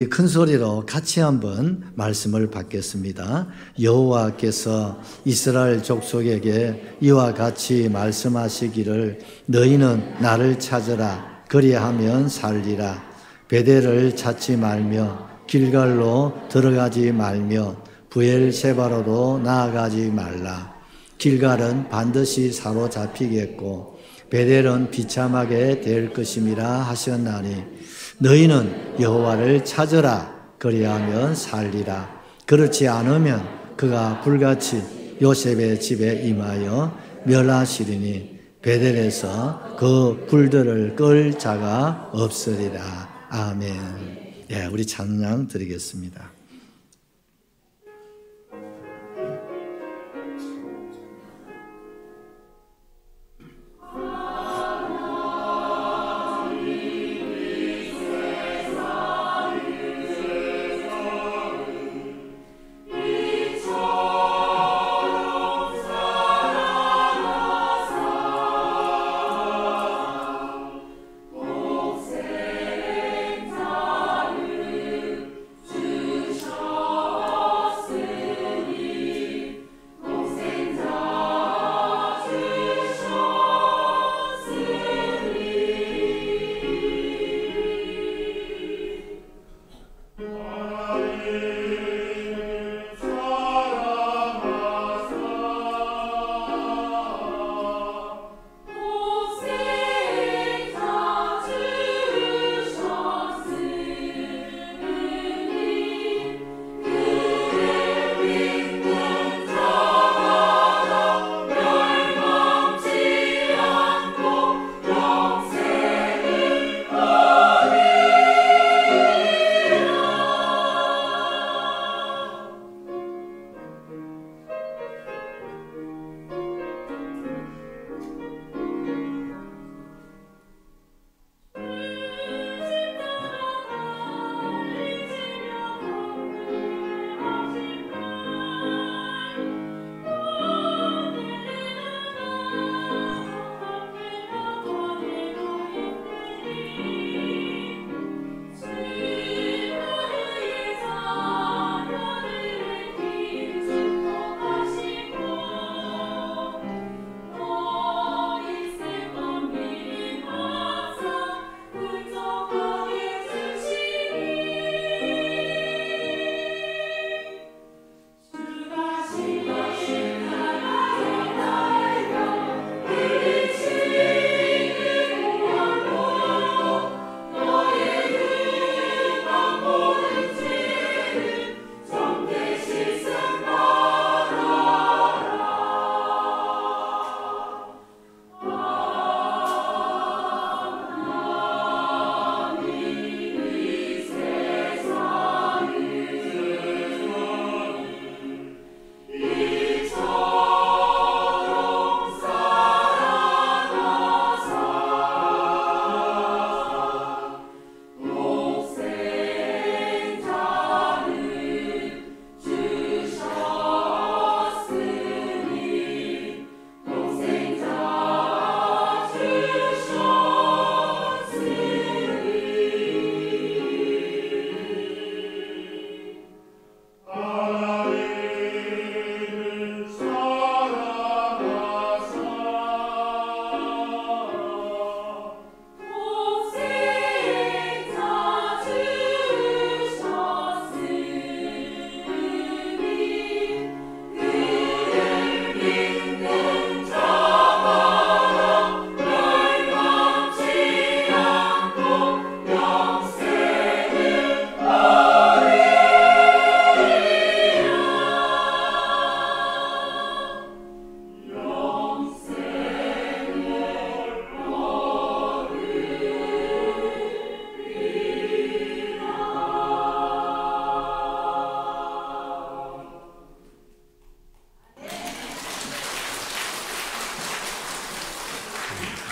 큰 소리로 같이 한번 말씀을 받겠습니다. 여호와께서 이스라엘 족속에게 이와 같이 말씀하시기를 너희는 나를 찾으라 그리하면 살리라. 베델을 찾지 말며 길갈로 들어가지 말며 브엘세바로도 나아가지 말라. 길갈은 반드시 사로잡히겠고 베델은 비참하게 될 것임이라 하셨나니 너희는 여호와를 찾으라 그리하면 살리라. 그렇지 않으면 그가 불같이 요셉의 집에 임하여 멸하시리니 베델에서 그 불들을 끌 자가 없으리라. 아멘. 예, 우리 찬양 드리겠습니다.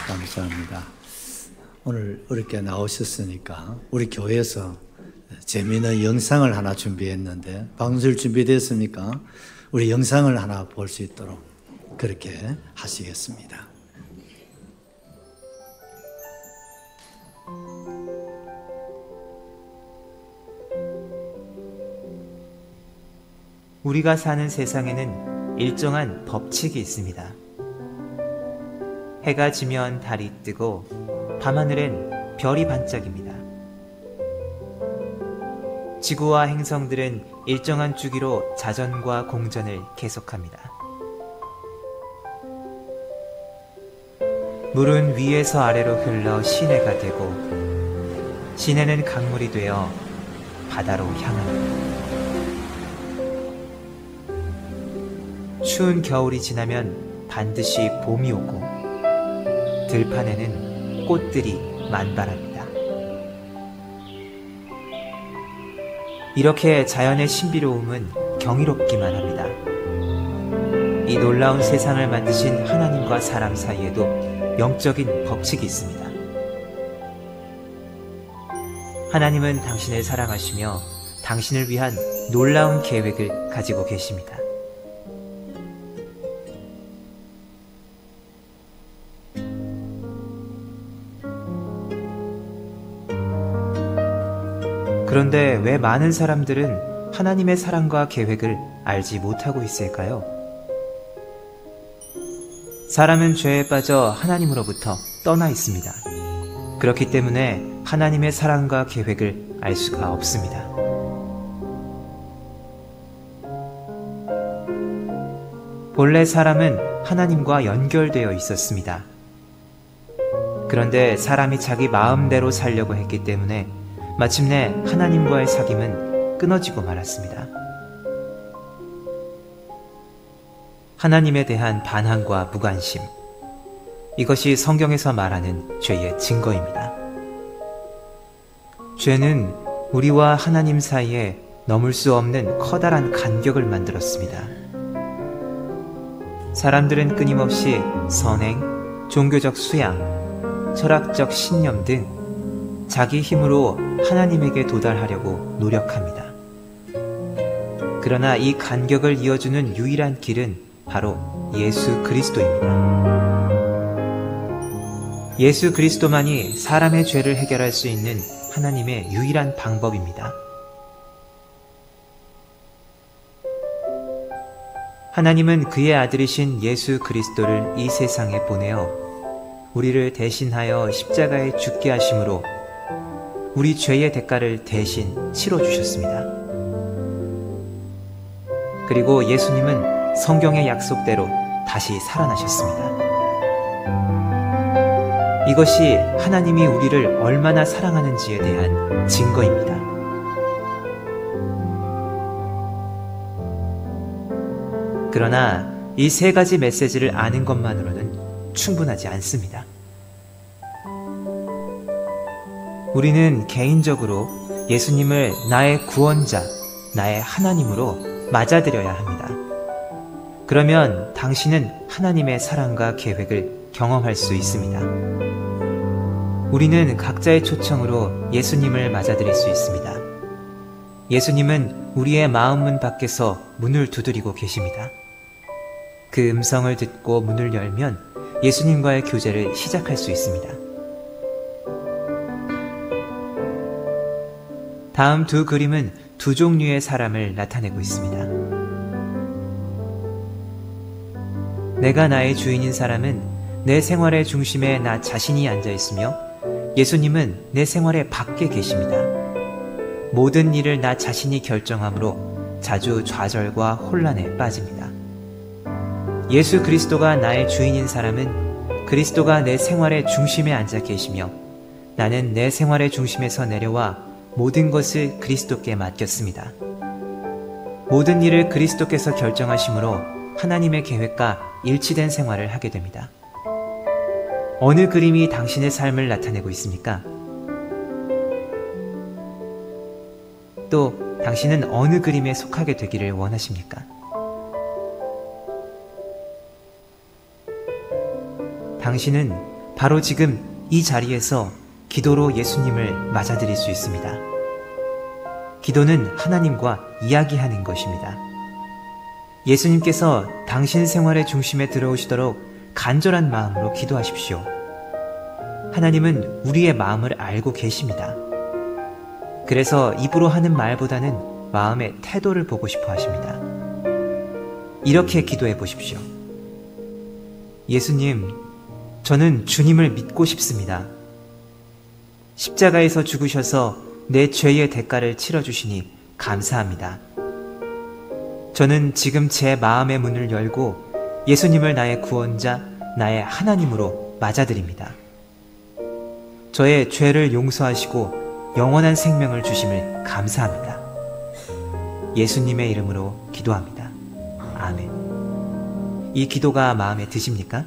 감사합니다. 오늘 이렇게 나오셨으니까 우리 교회에서 재미있는 영상을 하나 준비했는데 방송실 준비됐습니까? 우리 영상을 하나 볼 수 있도록 그렇게 하시겠습니다. 우리가 사는 세상에는 일정한 법칙이 있습니다. 해가 지면 달이 뜨고 밤하늘엔 별이 반짝입니다. 지구와 행성들은 일정한 주기로 자전과 공전을 계속합니다. 물은 위에서 아래로 흘러 시내가 되고 시내는 강물이 되어 바다로 향합니다. 추운 겨울이 지나면 반드시 봄이 오고 들판에는 꽃들이 만발합니다. 이렇게 자연의 신비로움은 경이롭기만 합니다. 이 놀라운 세상을 만드신 하나님과 사람 사이에도 영적인 법칙이 있습니다. 하나님은 당신을 사랑하시며 당신을 위한 놀라운 계획을 가지고 계십니다. 그런데 왜 많은 사람들은 하나님의 사랑과 계획을 알지 못하고 있을까요? 사람은 죄에 빠져 하나님으로부터 떠나 있습니다. 그렇기 때문에 하나님의 사랑과 계획을 알 수가 없습니다. 본래 사람은 하나님과 연결되어 있었습니다. 그런데 사람이 자기 마음대로 살려고 했기 때문에 마침내 하나님과의 사귐은 끊어지고 말았습니다. 하나님에 대한 반항과 무관심, 이것이 성경에서 말하는 죄의 증거입니다. 죄는 우리와 하나님 사이에 넘을 수 없는 커다란 간격을 만들었습니다. 사람들은 끊임없이 선행, 종교적 수양, 철학적 신념 등 자기 힘으로 하나님에게 도달하려고 노력합니다. 그러나 이 간격을 이어주는 유일한 길은 바로 예수 그리스도입니다. 예수 그리스도만이 사람의 죄를 해결할 수 있는 하나님의 유일한 방법입니다. 하나님은 그의 아들이신 예수 그리스도를 이 세상에 보내어 우리를 대신하여 십자가에 죽게 하심으로 우리 죄의 대가를 대신 치러주셨습니다. 그리고 예수님은 성경의 약속대로 다시 살아나셨습니다. 이것이 하나님이 우리를 얼마나 사랑하는지에 대한 증거입니다. 그러나 이 세 가지 메시지를 아는 것만으로는 충분하지 않습니다. 우리는 개인적으로 예수님을 나의 구원자, 나의 하나님으로 맞아들여야 합니다. 그러면 당신은 하나님의 사랑과 계획을 경험할 수 있습니다. 우리는 각자의 초청으로 예수님을 맞아들일 수 있습니다. 예수님은 우리의 마음문 밖에서 문을 두드리고 계십니다. 그 음성을 듣고 문을 열면 예수님과의 교제를 시작할 수 있습니다. 다음 두 그림은 두 종류의 사람을 나타내고 있습니다. 내가 나의 주인인 사람은 내 생활의 중심에 나 자신이 앉아 있으며 예수님은 내 생활의 밖에 계십니다. 모든 일을 나 자신이 결정하므로 자주 좌절과 혼란에 빠집니다. 예수 그리스도가 나의 주인인 사람은 그리스도가 내 생활의 중심에 앉아 계시며 나는 내 생활의 중심에서 내려와 모든 것을 그리스도께 맡겼습니다. 모든 일을 그리스도께서 결정하심으로 하나님의 계획과 일치된 생활을 하게 됩니다. 어느 그림이 당신의 삶을 나타내고 있습니까? 또 당신은 어느 그림에 속하게 되기를 원하십니까? 당신은 바로 지금 이 자리에서 기도로 예수님을 맞아들일 수 있습니다. 기도는 하나님과 이야기하는 것입니다. 예수님께서 당신 생활의 중심에 들어오시도록 간절한 마음으로 기도하십시오. 하나님은 우리의 마음을 알고 계십니다. 그래서 입으로 하는 말보다는 마음의 태도를 보고 싶어 하십니다. 이렇게 기도해 보십시오. 예수님, 저는 주님을 믿고 싶습니다. 십자가에서 죽으셔서 내 죄의 대가를 치러주시니 감사합니다. 저는 지금 제 마음의 문을 열고 예수님을 나의 구원자, 나의 하나님으로 맞아들입니다. 저의 죄를 용서하시고 영원한 생명을 주심을 감사합니다. 예수님의 이름으로 기도합니다. 아멘. 이 기도가 마음에 드십니까?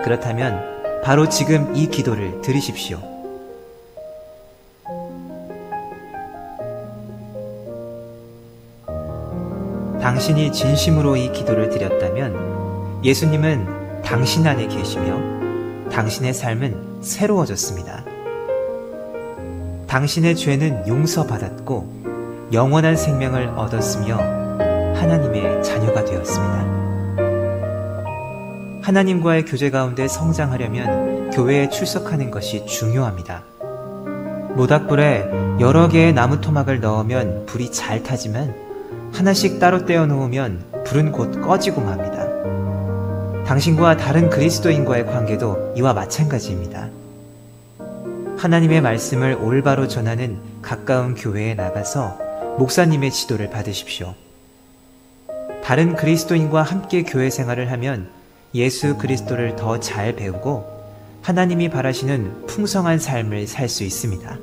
그렇다면 바로 지금 이 기도를 들으십시오. 당신이 진심으로 이 기도를 드렸다면 예수님은 당신 안에 계시며 당신의 삶은 새로워졌습니다. 당신의 죄는 용서받았고 영원한 생명을 얻었으며 하나님의 자녀가 되었습니다. 하나님과의 교제 가운데 성장하려면 교회에 출석하는 것이 중요합니다. 모닥불에 여러 개의 나무 토막을 넣으면 불이 잘 타지만 하나씩 따로 떼어 놓으면 불은 곧 꺼지고 맙니다. 당신과 다른 그리스도인과의 관계도 이와 마찬가지입니다. 하나님의 말씀을 올바로 전하는 가까운 교회에 나가서 목사님의 지도를 받으십시오. 다른 그리스도인과 함께 교회 생활을 하면 예수 그리스도를 더 잘 배우고 하나님이 바라시는 풍성한 삶을 살 수 있습니다.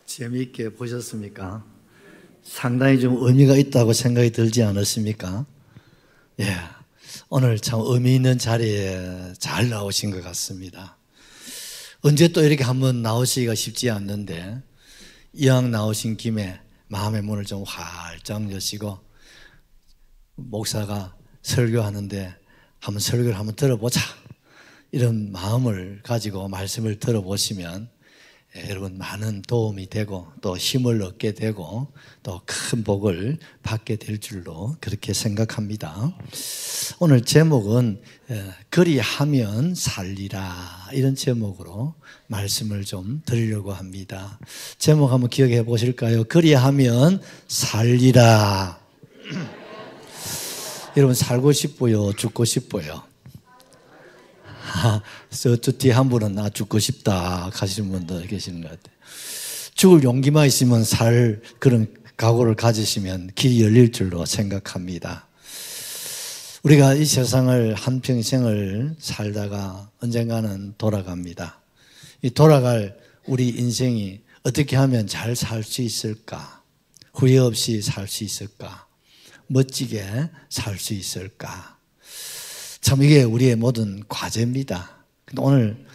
재미있게 보셨습니까? 상당히 좀 의미가 있다고 생각이 들지 않으십니까? 예, 오늘 참 의미 있는 자리에 잘 나오신 것 같습니다. 언제 또 이렇게 한번 나오시기가 쉽지 않는데 이왕 나오신 김에 마음의 문을 좀 활짝 여시고 목사가 설교하는데 한번 설교를 한번 들어보자 이런 마음을 가지고 말씀을 들어보시면 여러분 많은 도움이 되고 또 힘을 얻게 되고 또 큰 복을 받게 될 줄로 그렇게 생각합니다. 오늘 제목은 그리하면 살리라 이런 제목으로 말씀을 좀 드리려고 합니다. 제목 한번 기억해 보실까요? 그리하면 살리라. 여러분 살고 싶어요? 죽고 싶어요? 저쪽 뒤에 한 분은 나 죽고 싶다 하시는 분도 계시는 것 같아요. 죽을 용기만 있으면 살 그런 각오를 가지시면 길이 열릴 줄로 생각합니다. 우리가 이 세상을 한평생을 살다가 언젠가는 돌아갑니다. 이 돌아갈 우리 인생이 어떻게 하면 잘 살 수 있을까? 후회 없이 살 수 있을까? 멋지게 살 수 있을까? 참 이게 우리의 모든 과제입니다. 근데 오늘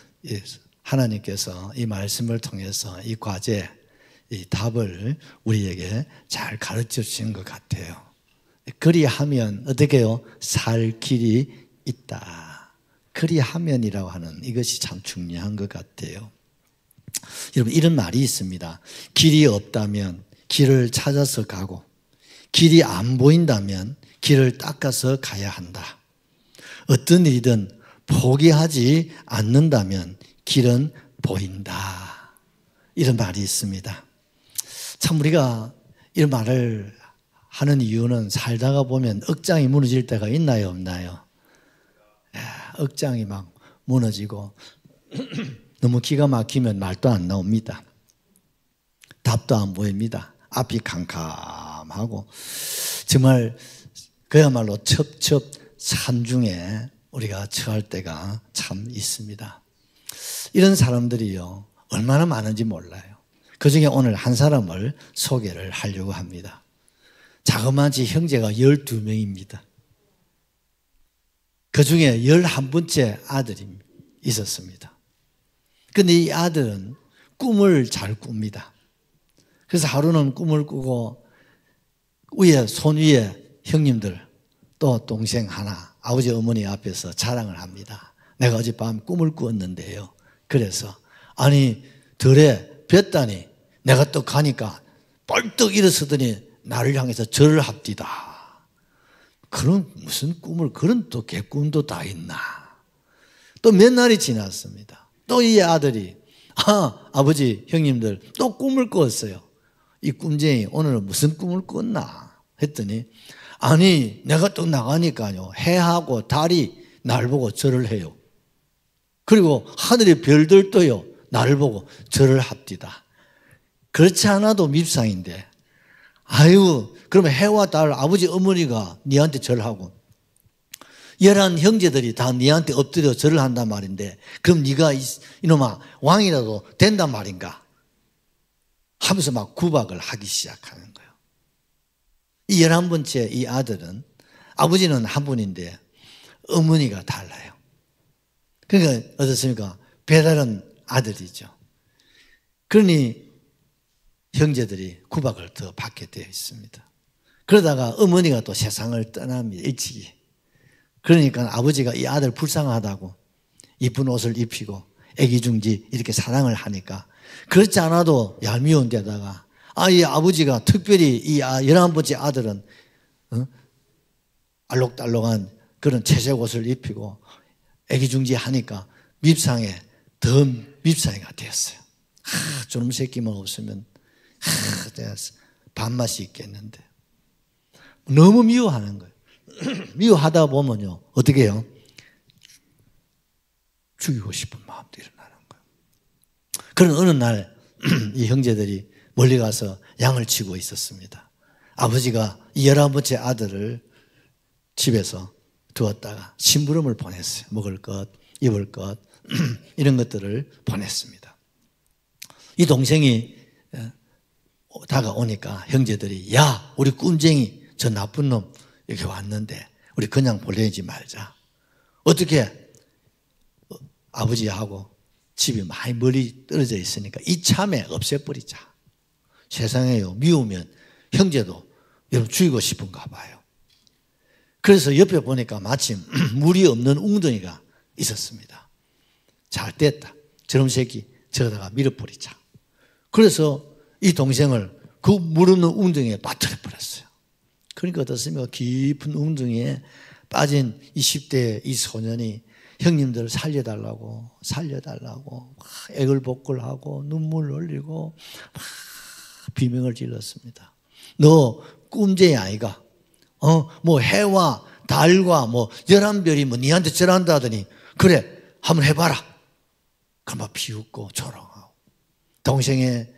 하나님께서 이 말씀을 통해서 이 과제, 이 답을 우리에게 잘 가르쳐 주신 것 같아요. 그리하면 어떻게 해요? 살 길이 있다. 그리하면이라고 하는 이것이 참 중요한 것 같아요. 여러분 이런 말이 있습니다. 길이 없다면 길을 찾아서 가고 길이 안 보인다면 길을 닦아서 가야 한다. 어떤 일이든 포기하지 않는다면 길은 보인다. 이런 말이 있습니다. 참 우리가 이런 말을 하는 이유는 살다가 보면 억장이 무너질 때가 있나요? 없나요? 억장이 막 무너지고 너무 기가 막히면 말도 안 나옵니다. 답도 안 보입니다. 앞이 캄캄하고 정말 그야말로 첩첩산중에 우리가 처할 때가 참 있습니다. 이런 사람들이요 얼마나 많은지 몰라요. 그중에 오늘 한 사람을 소개를 하려고 합니다. 자그마치 형제가 12명입니다. 그중에 11번째 아들이 있었습니다. 그런데 이 아들은 꿈을 잘 꿉니다. 그래서 하루는 꿈을 꾸고 손 위에 형님들 또 동생 하나 아버지 어머니 앞에서 자랑을 합니다. 내가 어젯밤 꿈을 꾸었는데요. 그래서 아니 들에 뵀다니 내가 또 가니까 벌떡 일어서더니 나를 향해서 절을 합디다. 그런 무슨 꿈을 그런 또 개꿈도 다 있나. 또 몇 날이 지났습니다. 또 이 아들이 아버지 형님들 또 꿈을 꿨어요. 이 꿈쟁이 오늘은 무슨 꿈을 꿨나 했더니 아니 내가 또 나가니까요 해하고 달이 날 보고 절을 해요. 그리고 하늘의 별들도요 나를 보고 절을 합디다. 그렇지 않아도 밉상인데 아유 그러면 해와 달 아버지 어머니가 니한테 절하고 11 형제들이 다 니한테 엎드려 절을 한단 말인데 그럼 니가 이놈아 왕이라도 된단 말인가 하면서 막 구박을 하기 시작하는 거예요. 이 11번째 이 아들은 아버지는 한 분인데 어머니가 달라요. 그러니까 어떻습니까? 배다른 아들이죠. 그러니 형제들이 구박을 더 받게 되어 있습니다. 그러다가 어머니가 또 세상을 떠납니다. 일찍이. 그러니까 아버지가 이 아들 불쌍하다고 이쁜 옷을 입히고 애기중지 이렇게 사랑을 하니까 그렇지 않아도 얄미운 데다가 이 아버지가 특별히 이 11번째 아들은 알록달록한 그런 채색 옷을 입히고 애기중지 하니까 밉상에 더 밉상이가 되었어요. 저놈 새끼만 없으면 밥맛이 있겠는데 너무 미워하는 거예요. 미워하다 보면요 어떻게 해요? 죽이고 싶은 마음도 일어나는 거예요. 그런 어느 날 이 형제들이 멀리 가서 양을 치고 있었습니다. 아버지가 이 11번째 아들을 집에서 두었다가 심부름을 보냈어요. 먹을 것, 입을 것 이런 것들을 보냈습니다. 이 동생이 다가오니까 형제들이 야 우리 꾼쟁이 저 나쁜 놈 이렇게 왔는데 우리 그냥 보내지 말자. 어떻게 아버지하고 집이 많이 멀리 떨어져 있으니까 이참에 없애버리자. 세상에요 미우면 형제도 여러분 죽이고 싶은가 봐요. 그래서 옆에 보니까 마침 물이 없는 웅덩이가 있었습니다. 잘 됐다. 저놈 새끼 저기다가 밀어버리자. 그래서 이 동생을 그 물 없는 웅덩이에 빠뜨려 버렸어요. 그러니까 어떻습니까? 깊은 웅덩이에 빠진 이 10대 이 소년이 형님들 살려달라고 애걸복걸하고 눈물 흘리고 비명을 질렀습니다. 너 꿈쟁이 아이가 뭐 해와 달과 뭐 11별이 뭐 니한테 절한다 하더니 그래 한번 해봐라. 그럼 막 비웃고 조롱하고 동생의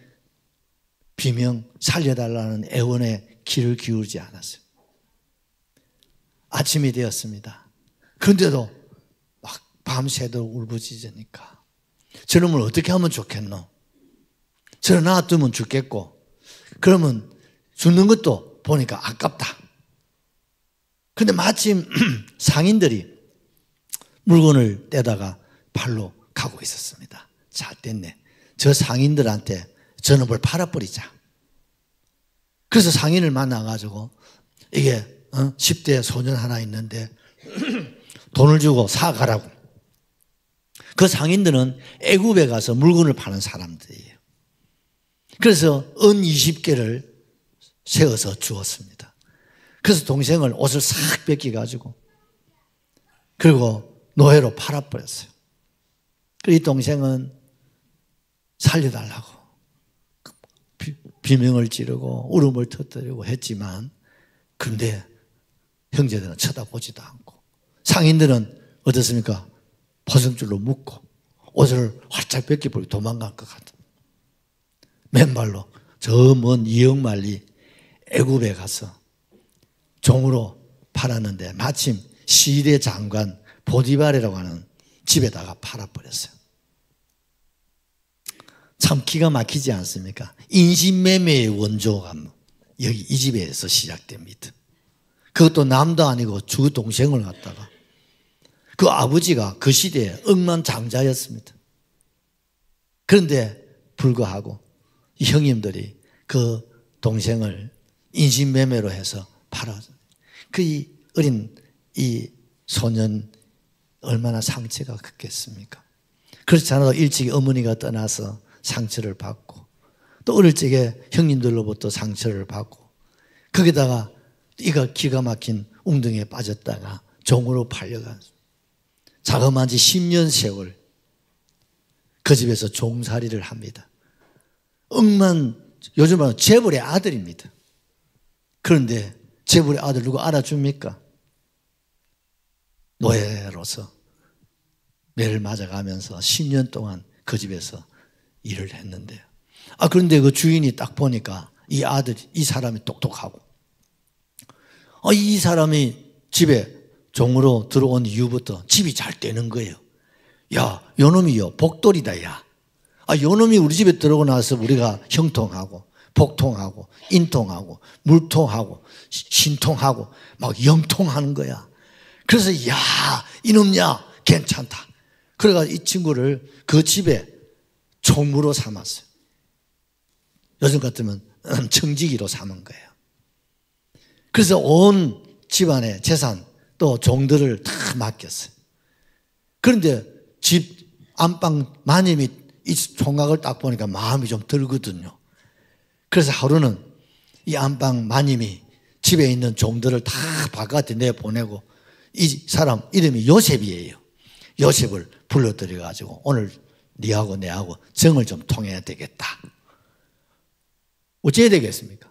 비명 살려달라는 애원에 귀를 기울이지 않았어요. 아침이 되었습니다. 그런데도 막 밤새도록 울부짖으니까 저놈을 어떻게 하면 좋겠노? 저를 놔두면 죽겠고 그러면 죽는 것도 보니까 아깝다. 그런데 마침 상인들이 물건을 떼다가 발로 가고 있었습니다. 잘 됐네. 저 상인들한테 저놈을 팔아버리자. 그래서 상인을 만나가지고 이게 10대 소년 하나 있는데 돈을 주고 사가라고. 그 상인들은 애굽에 가서 물건을 파는 사람들이에요. 그래서 은 20개를 세워서 주었습니다. 그래서 동생을 옷을 싹 뺏겨가지고 그리고 노예로 팔아버렸어요. 이 동생은 살려달라고 비명을 지르고 울음을 터뜨리고 했지만 그런데 형제들은 쳐다보지도 않고 상인들은 어떻습니까? 포승줄로 묶고 옷을 활짝 벗겨버리고 도망갈 것 같아. 맨발로 저 먼 이역만리 애굽에 가서 종으로 팔았는데 마침 시대 장관 보디발이라고 하는 집에다가 팔아버렸어요. 참 기가 막히지 않습니까? 인신매매의 원조가 여기 이 집에서 시작됩니다. 그것도 남도 아니고 주 동생을 갖다가 그 아버지가 그 시대에 억만장자였습니다. 그런데 불구하고 이 형님들이 그 동생을 인신매매로 해서 팔아서 그 어린 이 소년 얼마나 상처가 컸겠습니까? 그렇지 않아도 일찍이 어머니가 떠나서 상처를 받고 또 어릴 적에 형님들로부터 상처를 받고 거기다가 이가 기가 막힌 웅덩이에 빠졌다가 종으로 팔려간 자그마치 10년 세월 그 집에서 종살이를 합니다. 요즘 말로 재벌의 아들입니다. 그런데 재벌의 아들 누구 알아줍니까? 노예로서 매를 맞아가면서 10년 동안 그 집에서 일을 했는데요. 그런데 그 주인이 딱 보니까 이 사람이 똑똑하고, 이 사람이 집에 종으로 들어온 이후부터 집이 잘 되는 거예요. 야, 요놈이요, 복돌이다, 야. 요놈이 우리 집에 들어오고 나서 우리가 형통하고, 복통하고, 인통하고, 물통하고, 신통하고, 막 영통하는 거야. 그래서, 야, 이놈야, 괜찮다. 그래가지고 이 친구를 그 집에 총무로 삼았어요. 요즘 같으면 청지기로 삼은 거예요. 그래서 온 집안의 재산 또 종들을 다 맡겼어요. 그런데 집 안방 마님이 이 총각을 딱 보니까 마음이 좀 들거든요. 그래서 하루는 이 안방 마님이 집에 있는 종들을 다 바깥에 내보내고 이 사람 이름이 요셉이에요. 요셉을 불러들여가지고 오늘 니하고 내하고 정을 좀 통해야 되겠다. 어찌해야 되겠습니까?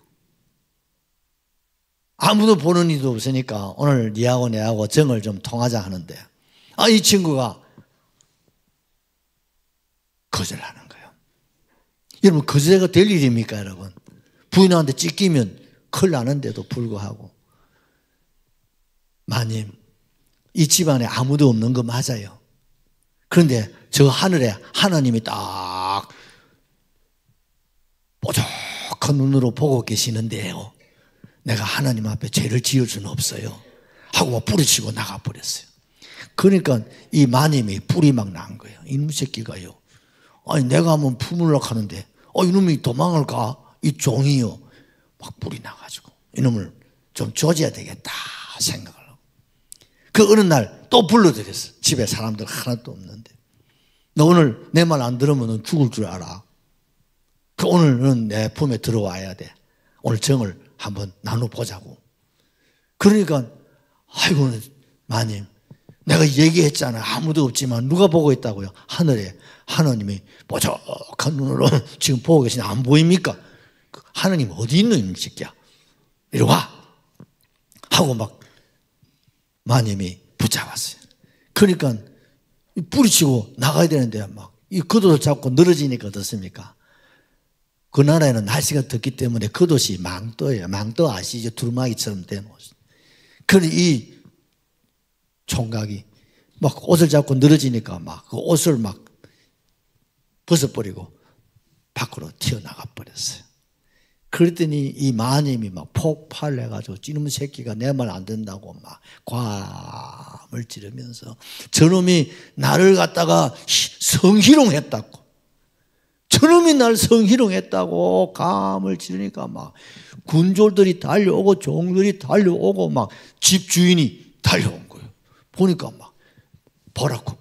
아무도 보는 이도 없으니까 오늘 니하고 내하고 정을 좀 통하자 하는데 이 친구가 거절하는 거예요. 여러분, 거절가 될 일입니까, 여러분? 부인한테 찢기면 큰일 나는데도 불구하고 마님, 이 집안에 아무도 없는 거 맞아요. 그런데 저 하늘에 하나님이 딱 뽀족한 눈으로 보고 계시는데요, 내가 하나님 앞에 죄를 지을 수는 없어요 하고 막 뿌리치고 나가버렸어요. 그러니까 이 마님이 뿔이 막 난 거예요. 이놈 새끼가요, 내가 한번 품으려고 하는데 이놈이 도망을 가? 이 종이요, 막 뿔이 나가지고 이놈을 좀 조져야 되겠다 생각을 하고 그 어느 날 또 불러들였어. 집에 사람들 하나도 없는데 너 오늘 내 말 안 들으면 죽을 줄 알아. 그 오늘은 내 품에 들어와야 돼. 오늘 정을 한번 나눠보자고. 그러니까 아이고 마님, 내가 얘기했잖아요. 아무도 없지만 누가 보고 있다고요? 하늘에 하나님이 뽀족한 눈으로 지금 보고 계시는데 안 보입니까? 하나님 어디 있는 새끼야? 이리 와 하고 막 마님이 붙잡았어요. 그러니까 뿌리치고 나가야 되는데 막 이 겉옷을 잡고 늘어지니까 어떻습니까? 그 나라에는 날씨가 덥기 때문에 겉옷이 망토예요. 망토 아시죠? 두루마기처럼 된 옷. 그런데 이 총각이 막 옷을 잡고 늘어지니까 막 그 옷을 막 벗어버리고 밖으로 튀어나가 버렸어요. 그랬더니 이 마님이 막 폭발해가지고 찌놈 새끼가 내 말 안 된다고 막 과음을 지르면서 저놈이 나를 갖다가 성희롱했다고, 저놈이 날 성희롱했다고 감을 지르니까 막 군졸들이 달려오고 종들이 달려오고 막 집주인이 달려온 거예요. 보니까 막 보라고,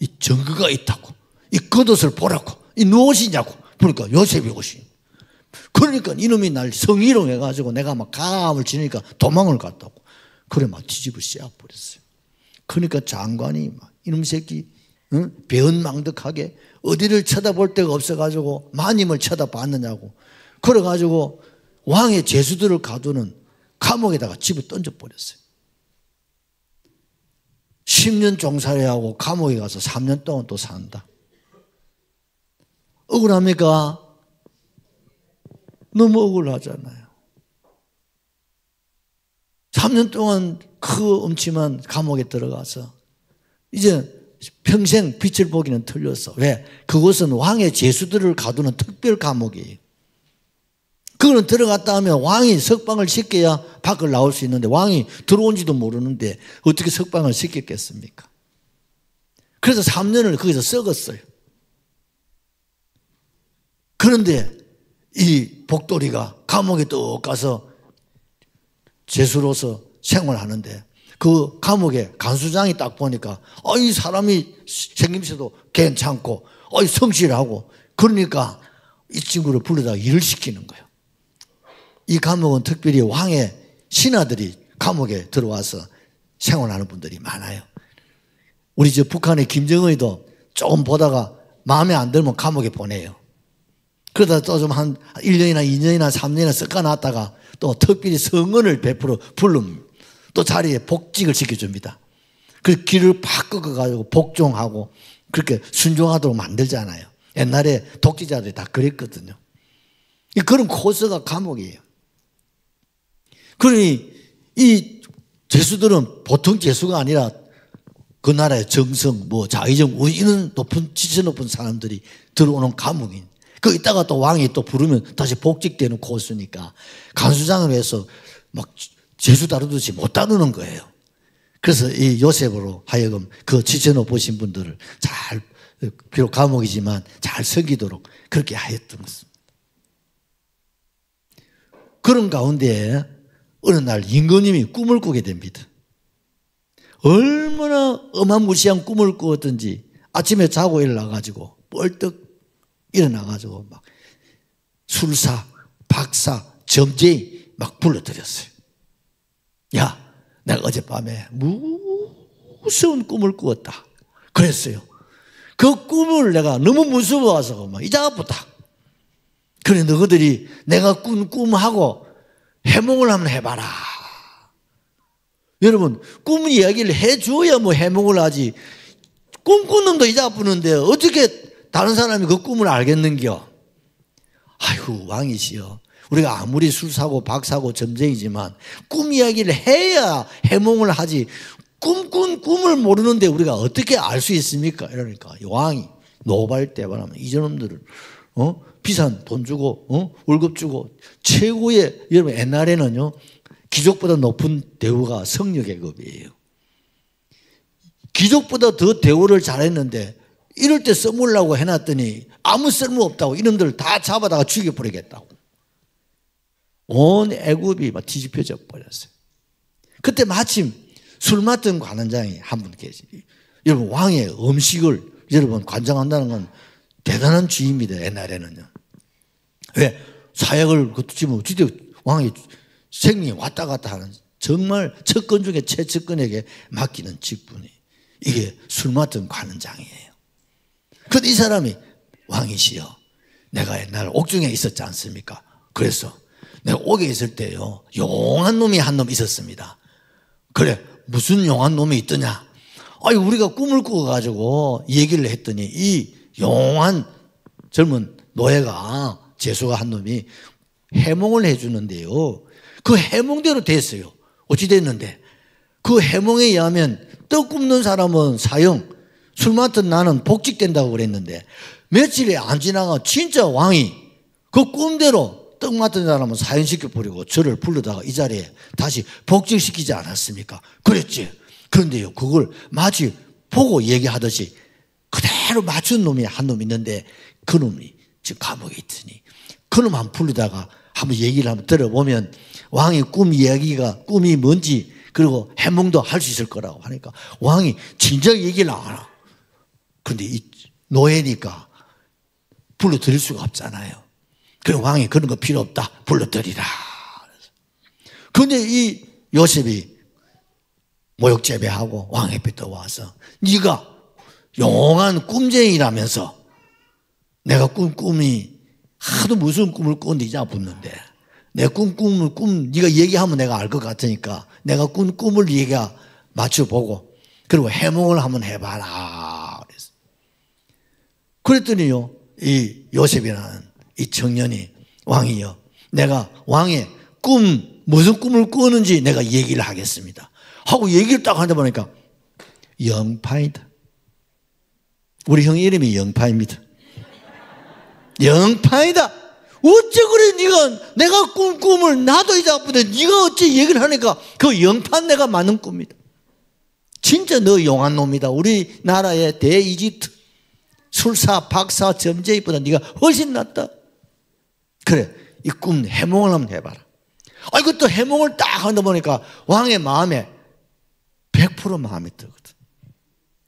이 증거가 있다고, 이 겉옷을 보라고, 이 무엇이냐고 보니까 요셉이 옷이. 그러니까 이놈이 날 성희롱 해가지고 내가 막 감을 지니까 도망을 갔다고. 그래 막 뒤집어 씌워버렸어요. 그러니까 장관이 막 이놈 새끼 배은망덕하게 어디를 쳐다볼 데가 없어가지고 마님을 쳐다봤느냐고. 그래가지고 왕의 죄수들을 가두는 감옥에다가 집어 던져버렸어요. 10년 종살이하고 감옥에 가서 3년 동안 또 산다. 억울합니까? 너무 억울하잖아요. 3년 동안 그 음침한 감옥에 들어가서 이제 평생 빛을 보기는 틀렸어. 왜? 그곳은 왕의 죄수들을 가두는 특별 감옥이에요. 그거는 들어갔다 하면 왕이 석방을 시켜야 밖을 나올 수 있는데 왕이 들어온지도 모르는데 어떻게 석방을 시켰겠습니까? 그래서 3년을 거기서 썩었어요. 그런데 이 복돌이가 감옥에 또 가서 죄수로서 생활하는데 그 감옥에 간수장이 딱 보니까 이 사람이 생김새도 괜찮고 성실하고 그러니까 이 친구를 불러다가 일을 시키는 거예요. 이 감옥은 특별히 왕의 신하들이 감옥에 들어와서 생활하는 분들이 많아요. 우리 저 북한의 김정은이도 조금 보다가 마음에 안 들면 감옥에 보내요. 그러다 또 좀 한 1년이나 2년이나 3년이나 섞어놨다가 또 특별히 성은을 베풀어 부르면 또 자리에 복직을 시켜줍니다. 그 길을 팍 꺾어가지고 복종하고 그렇게 순종하도록 만들잖아요. 옛날에 독재자들이 다 그랬거든요. 그런 코스가 감옥이에요. 그러니 이 죄수들은 보통 죄수가 아니라 그 나라의 정성, 자의정, 이런 지체 높은 사람들이 들어오는 감옥인. 그 이따가 또 왕이 또 부르면 다시 복직되는 코스니까 간수장을 해서 막 죄수 다루듯이 못 다루는 거예요. 그래서 이 요셉으로 하여금 그 지체 높으신 분들을 잘, 비록 감옥이지만 잘 섬기도록 그렇게 하였던 것입니다. 그런 가운데 어느 날 임금님이 꿈을 꾸게 됩니다. 얼마나 어마무시한 꿈을 꾸었든지 아침에 자고 일어나가지고 뻘떡 일어나가지고 막 술사, 박사, 점쟁이 막 불러들였어요. 야, 내가 어젯밤에 무서운 꿈을 꾸었다. 그랬어요. 그 꿈을 내가 너무 무서워서 막 이제 아프다. 그래 너희들이 내가 꾼 꿈하고 해몽을 한번 해봐라. 여러분 꿈 이야기를 해줘야 뭐 해몽을 하지. 꿈 꾸는 놈도 이제 아프는데 어떻게 다른 사람이 그 꿈을 알겠는겨? 아이고 왕이시여, 우리가 아무리 술사고 박사고 점쟁이지만 꿈 이야기를 해야 해몽을 하지 꿈꾼 꿈을 모르는데 우리가 어떻게 알 수 있습니까? 이러니까 왕이 노발대발하면 이저놈들을 비싼 돈 주고 월급 주고 최고의, 여러분 옛날에는요 귀족보다 높은 대우가 성녀계급이에요. 귀족보다 더 대우를 잘했는데 이럴 때 써먹으려고 해놨더니 아무 쓸모없다고 이놈들을 다 잡아다가 죽여버리겠다고. 온 애굽이 막 뒤집혀져 버렸어요. 그때 마침 술 맡은 관원장이 한 분 계시. 여러분 왕의 음식을 여러분 관장한다는 건 대단한 주의입니다. 옛날에는요. 왜? 사약을 지금 진짜 왕이 생명이 왔다 갔다 하는 정말 측근 중에 최측근에게 맡기는 직분이 이게 술 맡은 관원장이에요. 그런데 이 사람이 왕이시여, 내가 옛날 옥중에 있었지 않습니까? 그래서 내가 옥에 있을 때요 용한 놈이 한 놈 있었습니다. 그래 무슨 용한 놈이 있더냐? 아니 우리가 꿈을 꾸어가지고 얘기를 했더니 이 용한 젊은 노예가 제수가 한 놈이 해몽을 해주는데요 그 해몽대로 됐어요. 어찌 됐는데 그 해몽에 의하면 떡 굽는 사람은 사형, 술 맡은 나는 복직된다고 그랬는데 며칠이 안 지나가 진짜 왕이 그 꿈대로 떡 맡은 사람은 사형시켜버리고 저를 불러다가 이 자리에 다시 복직시키지 않았습니까? 그랬지. 그런데요 그걸 마치 보고 얘기하듯이 그대로 맞춘 놈이 한 놈 있는데 그 놈이 지금 감옥에 있으니 그 놈 한번 불러다가 한번 얘기를 한번 들어보면 왕이 꿈 이야기가 꿈이 뭔지 그리고 해몽도 할 수 있을 거라고 하니까 왕이 진작 얘기를 안 하나. 그런데 이 노예니까 불러드릴 수가 없잖아요. 그래서 왕이 그런 거 필요 없다. 불러드리라. 그런데 이 요셉이 모욕 재배하고 왕 앞에 떠와서 네가 용한 꿈쟁이라면서 내가 꿈이 하도 무슨 꿈을 꿨는데 이제 붙는데 내 꿈을 네가 얘기하면 내가 알 것 같으니까 내가 꾼 꿈을 네가 맞춰보고 그리고 해몽을 한번 해봐라. 그랬더니요 이 요셉이라는 이 청년이 왕이요 내가 왕의 무슨 꿈을 꾸는지 내가 얘기를 하겠습니다 하고 얘기를 딱 하다 보니까 영파이다. 우리 형 이름이 영파입니다. 영파이다. 어째 그래 네가 내가 꾼 꿈을 나도 이제 아픈데 네가 어째 얘기를 하니까 그 영파 내가 맞는 꿈이다. 진짜 너 용한 놈이다. 우리나라의 대이집트 술사 박사 점쟁이보다 네가 훨씬 낫다. 그래 이 꿈 해몽을 한번 해봐라. 이것도 해몽을 딱 하다 보니까 왕의 마음에 100% 마음에 들거든.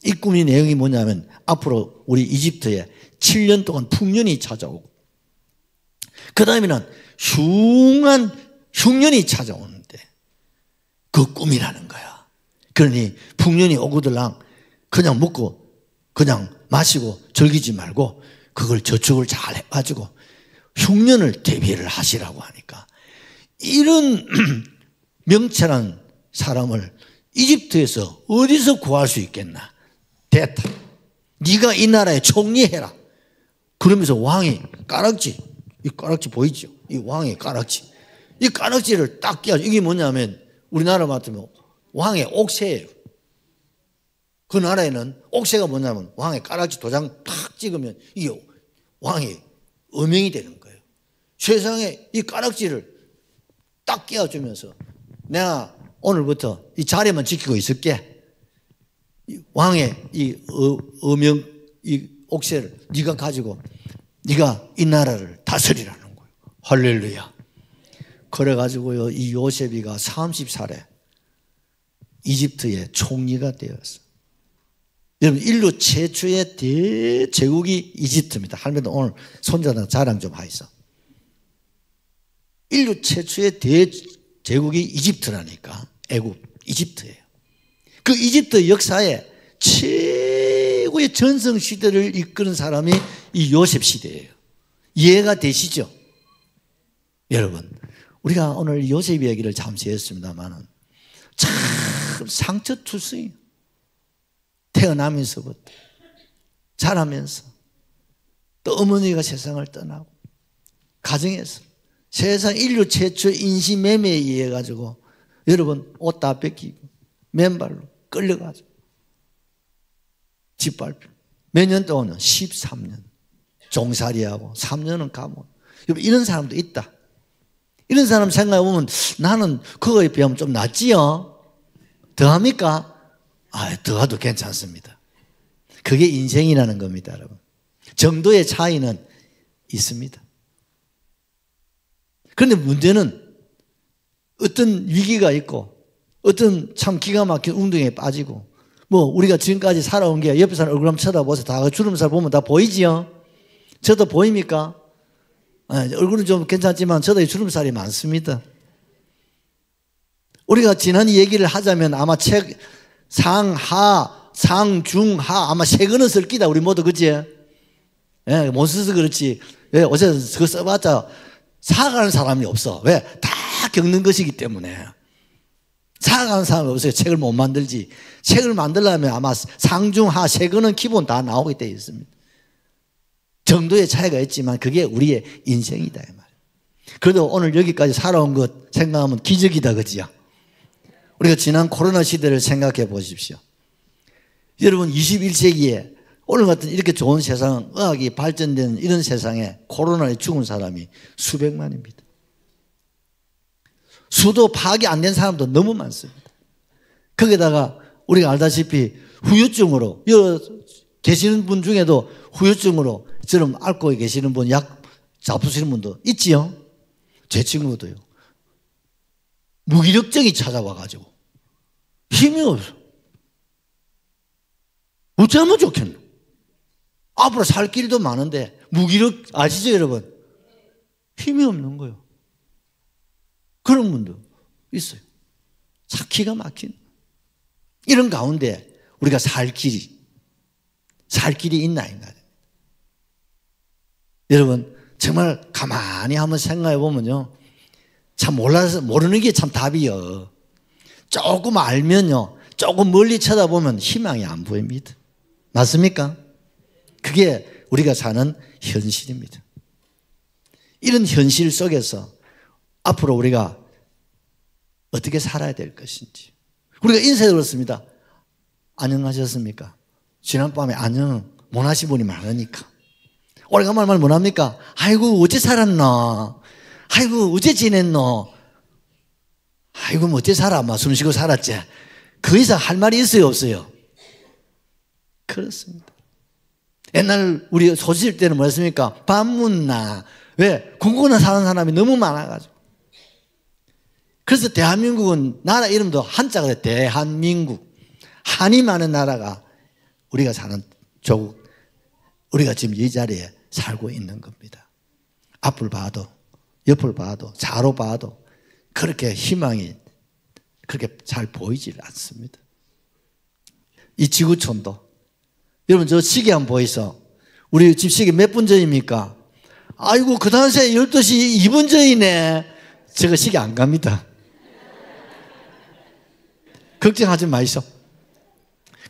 이 꿈의 내용이 뭐냐면 앞으로 우리 이집트에 7년 동안 풍년이 찾아오고 그 다음에는 흉한 흉년이 찾아오는데 그 꿈이라는 거야. 그러니 풍년이 오고들랑 그냥 먹고 그냥 마시고 즐기지 말고 그걸 저축을 잘 해가지고 흉년을 대비를 하시라고 하니까 이런 명철한 사람을 이집트에서 어디서 구할 수 있겠나? 됐다. 네가 이 나라에 총리해라. 그러면서 왕이 까락지, 이 까락지 보이죠? 이 왕의 까락지. 이 까락지를 딱 끼워. 이게 뭐냐면 우리나라 같으면 왕의 옥새예요. 그 나라에는 옥새가 뭐냐면 왕의 까락지 도장 팍 찍으면 이게 왕의 어명이 되는 거예요. 세상에 이 까락지를 딱 끼워주면서 내가 오늘부터 이 자리만 지키고 있을게. 왕의 이 어명, 이 옥새를 네가 가지고 네가 이 나라를 다스리라는 거예요. 할렐루야. 그래가지고요, 이 요셉이가 30살에 이집트의 총리가 되었어요. 여러분, 인류 최초의 대제국이 이집트입니다. 할머니도 오늘 손자들 자랑 좀 하이소. 인류 최초의 대제국이 이집트라니까. 애굽, 이집트예요. 그 이집트 역사에 최고의 전성시대를 이끄는 사람이 이 요셉 시대예요. 이해가 되시죠? 여러분, 우리가 오늘 요셉 이야기를 잠시 했습니다만 참 상처투성이에요. 태어나면서부터 자라면서 또 어머니가 세상을 떠나고 가정에서 세상 인류 최초 인신매매에 의해 가지고 여러분 옷 다 뺏기고 맨발로 끌려가지고 짓밟혀 몇 년 동안은 13년 종살이하고 3년은 감옥. 이런 사람도 있다. 이런 사람 생각해보면 나는 그거에 비하면 좀 낫지요. 더합니까? 더하도 괜찮습니다. 그게 인생이라는 겁니다, 여러분. 정도의 차이는 있습니다. 그런데 문제는 어떤 위기가 있고 어떤 참 기가 막힌 웅덩이에 빠지고 뭐 우리가 지금까지 살아온 게 옆에 사람 얼굴 한번 쳐다보세요. 다 주름살 보면 다 보이지요? 저도 보입니까? 얼굴은 좀 괜찮지만 저도 주름살이 많습니다. 우리가 지난 얘기를 하자면 아마 책 상하, 상중하 아마 세 권은 쓸 끼다 우리 모두 그치? 예, 못 써서 그렇지. 왜? 어제 그거 써봤자 사가는 사람이 없어. 왜? 다 겪는 것이기 때문에. 사가는 사람이 없어요. 책을 못 만들지. 책을 만들려면 아마 상중하 세 권은 기본 다 나오게 되어 있습니다. 정도의 차이가 있지만 그게 우리의 인생이다 이 말이에요. 그래도 오늘 여기까지 살아온 것 생각하면 기적이다 그지요? 우리가 지난 코로나 시대를 생각해 보십시오. 여러분 21세기에 오늘 같은 이렇게 좋은 세상, 의학이 발전된 이런 세상에 코로나에 죽은 사람이 수백만입니다. 수도 파악이 안 된 사람도 너무 많습니다. 거기다가 우리가 알다시피 후유증으로 계시는 분 중에도 후유증으로 저럼 앓고 계시는 분, 약 잡수시는 분도 있지요. 제 친구도요. 무기력증이 찾아와가지고 힘이 없어. 어쩌면 좋겠노? 앞으로 살 길도 많은데 무기력 아시죠 여러분? 힘이 없는 거예요. 그런 분도 있어요. 기가 막힌. 이런 가운데 우리가 살 길이 있나 있나. 여러분 정말 가만히 한번 생각해 보면요. 참 모르는 게 참 답이요. 조금 알면요. 조금 멀리 쳐다보면 희망이 안 보입니다. 맞습니까? 그게 우리가 사는 현실입니다. 이런 현실 속에서 앞으로 우리가 어떻게 살아야 될 것인지. 우리가 인사해 들었습니다. 안녕하셨습니까? 지난밤에 안녕 못 하신 분이 많으니까. 오래간만에 못 합니까? 아이고 어째 살았노? 아이고 어째 지냈노? 아이고 뭐 어째 살아? 막 숨 쉬고 살았지. 그 이상 할 말이 있어요 없어요? 그렇습니다. 옛날 우리 소실 때는 뭐였습니까? 밥 묻나? 왜? 궁궐에 사는 사람이 너무 많아가지고. 그래서 대한민국은 나라 이름도 한자가 돼. 대한민국. 한이 많은 나라가 우리가 사는 조국, 우리가 지금 이 자리에 살고 있는 겁니다. 앞을 봐도 옆을 봐도 좌로 봐도 그렇게 희망이 그렇게 잘 보이질 않습니다. 이 지구촌도. 여러분, 저 시계 한번 보이소. 우리 집 시계 몇 분 전입니까? 아이고, 그 당시에 12시 2분 전이네. 저거 시계 안 갑니다. 걱정하지 마이소.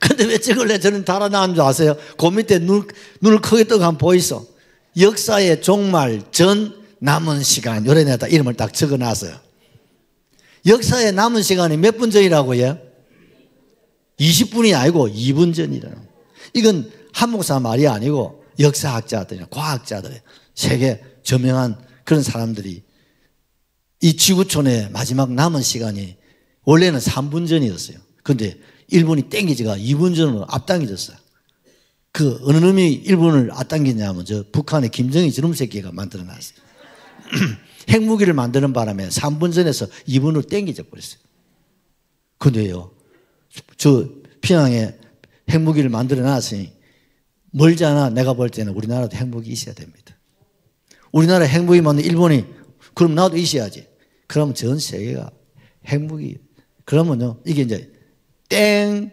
근데 왜 저걸 저는 달아나는 줄 아세요? 그 밑에 눈을 크게 뜨고 한번 보이소. 역사의 종말 전 남은 시간. 요래 내가 이름을 딱 적어 놨어요. 역사의 남은 시간이 몇 분 전이라고요? 20분이 아니고 2분 전이라는. 이건 한 목사 말이 아니고 역사학자들, 과학자들, 세계 저명한 그런 사람들이 이 지구촌의 마지막 남은 시간이 원래는 3분 전이었어요. 그런데 일본이 땡기지가 2분 전으로 앞당겨졌어요. 그 어느 놈이 일본을 앞당기냐면 저 북한의 김정일 저놈 새끼가 만들어놨어요. 핵무기를 만드는 바람에 3분 전에서 2분으로 땡겨져 버렸어요. 근데요, 저 평양에 핵무기를 만들어 놨으니 멀잖아. 내가 볼 때는 우리나라도 핵무기 있어야 됩니다. 우리나라 핵무기 만든 일본이 그럼 나도 있어야지. 그러면 전 세계가 핵무기. 그러면요, 이게 이제 땡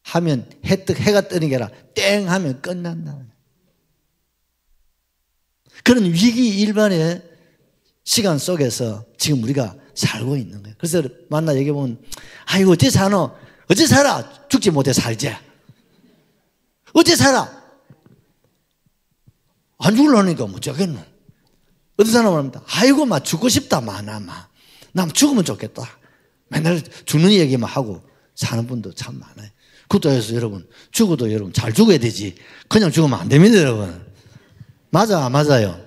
하면 해가 뜨는 게 아니라 땡 하면 끝난다. 그런 위기 일반의 시간 속에서 지금 우리가 살고 있는 거예요. 그래서 만나 얘기해보면, 아이고, 어째 사노? 어째 살아? 죽지 못해 살지. 어째 살아? 안 죽으려니까 못 자겠노? 어떤 사람은 합니다. 아이고, 막 죽고 싶다, 남 죽으면 좋겠다. 맨날 죽는 얘기만 하고 사는 분도 참 많아요. 그것도 해서 여러분, 죽어도 여러분 잘 죽어야 되지. 그냥 죽으면 안 됩니다, 여러분. 맞아, 맞아요.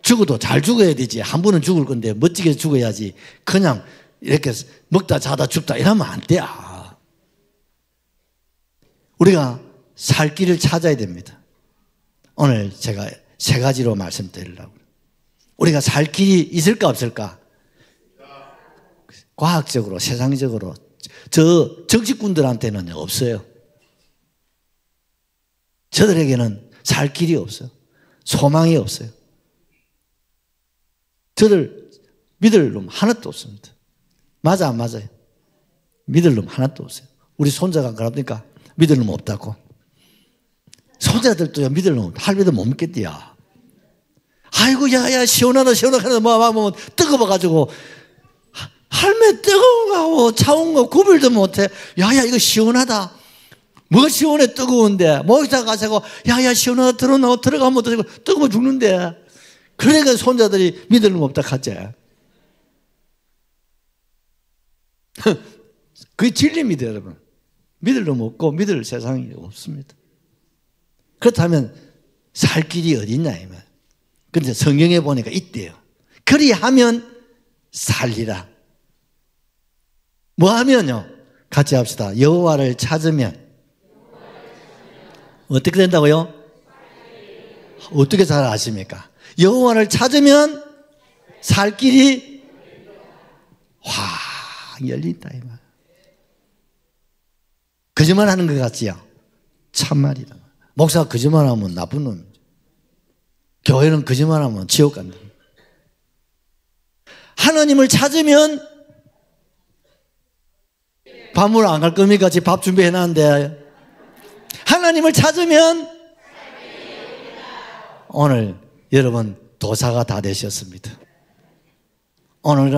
죽어도 잘 죽어야 되지. 한 번은 죽을 건데 멋지게 죽어야지. 그냥 이렇게 먹다 자다 죽다 이러면 안 돼. 우리가 살 길을 찾아야 됩니다. 오늘 제가 3가지로 말씀드리려고. 우리가 살 길이 있을까 없을까? 과학적으로, 세상적으로 저 정치꾼들한테는 없어요. 저들에게는 살 길이 없어요. 소망이 없어요. 저들 믿을 놈 하나도 없습니다. 맞아, 안 맞아요? 믿을 놈 하나도 없어요. 우리 손자가 그럽니까? 믿을 놈 없다고. 손자들도 믿을 놈, 할배도 못 믿겠대요. 아이고, 야, 시원하다, 시원하다, 뭐, 뜨거워가지고, 할매 뜨거운가, 차운 거 구별도 못해. 야, 이거 시원하다. 뭐 시원해, 뜨거운데. 목욕탕 가서, 야, 시원하다, 들어가면 어떡하고, 뜨거워 죽는데. 그러니까 손자들이 믿을 놈 없다 하지. 그게 진리입니다, 여러분. 믿을 놈 없고, 믿을 세상이 없습니다. 그렇다면, 살 길이 어디 있냐, 이 말. 그런데 성경에 보니까 있대요. 그리하면 살리라. 뭐 하면요? 같이 합시다. 여호와를 찾으면 어떻게 된다고요? 어떻게 잘 아십니까? 여호와를 찾으면 살 길이 확 열린다 이 말. 거짓말하는 것 같지요? 참말이다. 목사가 거짓말하면 나쁜 놈이죠. 교회는 거짓말하면 지옥 간다. 하나님을 찾으면 밥을 안 갈 겁니까? 지금 밥 준비해놨는데. 하나님을 찾으면 오늘 여러분 도사가 다 되셨습니다. 오늘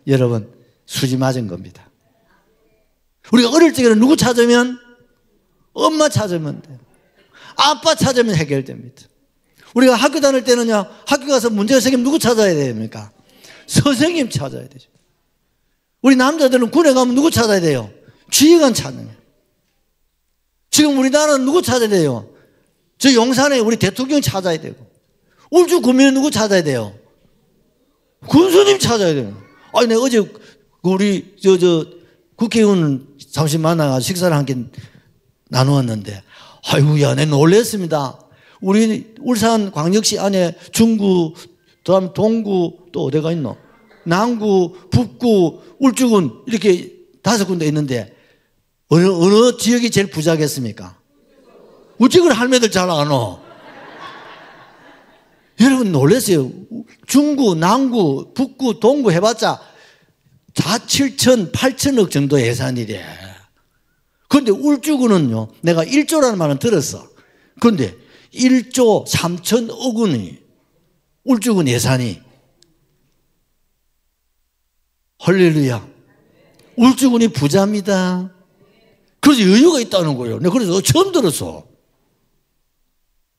여러분 수지 맞은 겁니다. 우리가 어릴 적에는 누구 찾으면? 엄마 찾으면 돼요. 아빠 찾으면 해결됩니다. 우리가 학교 다닐 때는요, 학교 가서 문제 선생님 누구 찾아야 됩니까? 선생님 찾아야 되죠. 우리 남자들은 군에 가면 누구 찾아야 돼요? 지휘관 찾는 거예요. 지금 우리나라는 누구 찾아야 돼요? 저 용산에 우리 대통령 찾아야 되고, 울주 구민은 누구 찾아야 돼요? 군수님 찾아야 돼요. 아니, 내가 어제 우리 국회의원 잠시 만나서 식사를 함께 나누었는데, 아이고야, 내가 놀랬습니다. 우리 울산 광역시 안에 중구, 그다음 동구, 또 어디가 있노? 남구, 북구, 울주군 이렇게 5군데 있는데 어느 지역이 제일 부자겠습니까? 우측은 할매들 잘 아노. 여러분 놀랐어요. 중구, 남구, 북구, 동구 해봤자 7천, 8천억 정도 예산이래. 그런데 울주군은요, 내가 1조라는 말은 들었어. 그런데 1조 3천억 원이 울주군 예산이. 할렐루야. 울주군이 부자입니다. 그래서 여유가 있다는 거예요. 내가 그래서 처음 들었어.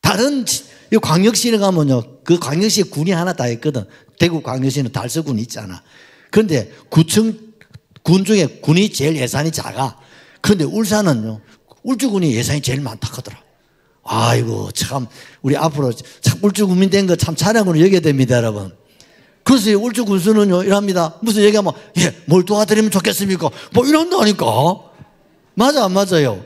다른 광역시에 가면요, 그 광역시에 군이 하나 다 있거든. 대구 광역시는 달서군이 있잖아. 그런데 구청 군 중에 군이 제일 예산이 작아. 그런데 울산은요, 울주군이 예산이 제일 많다 하더라. 아이고, 참, 우리 앞으로 참 울주군민 된 거 참 자랑으로 여겨야 됩니다, 여러분. 그래서 울주군수는요, 이랍니다. 무슨 얘기하면, 예, 뭘 도와드리면 좋겠습니까? 뭐 이런다니까. 맞아, 안 맞아요?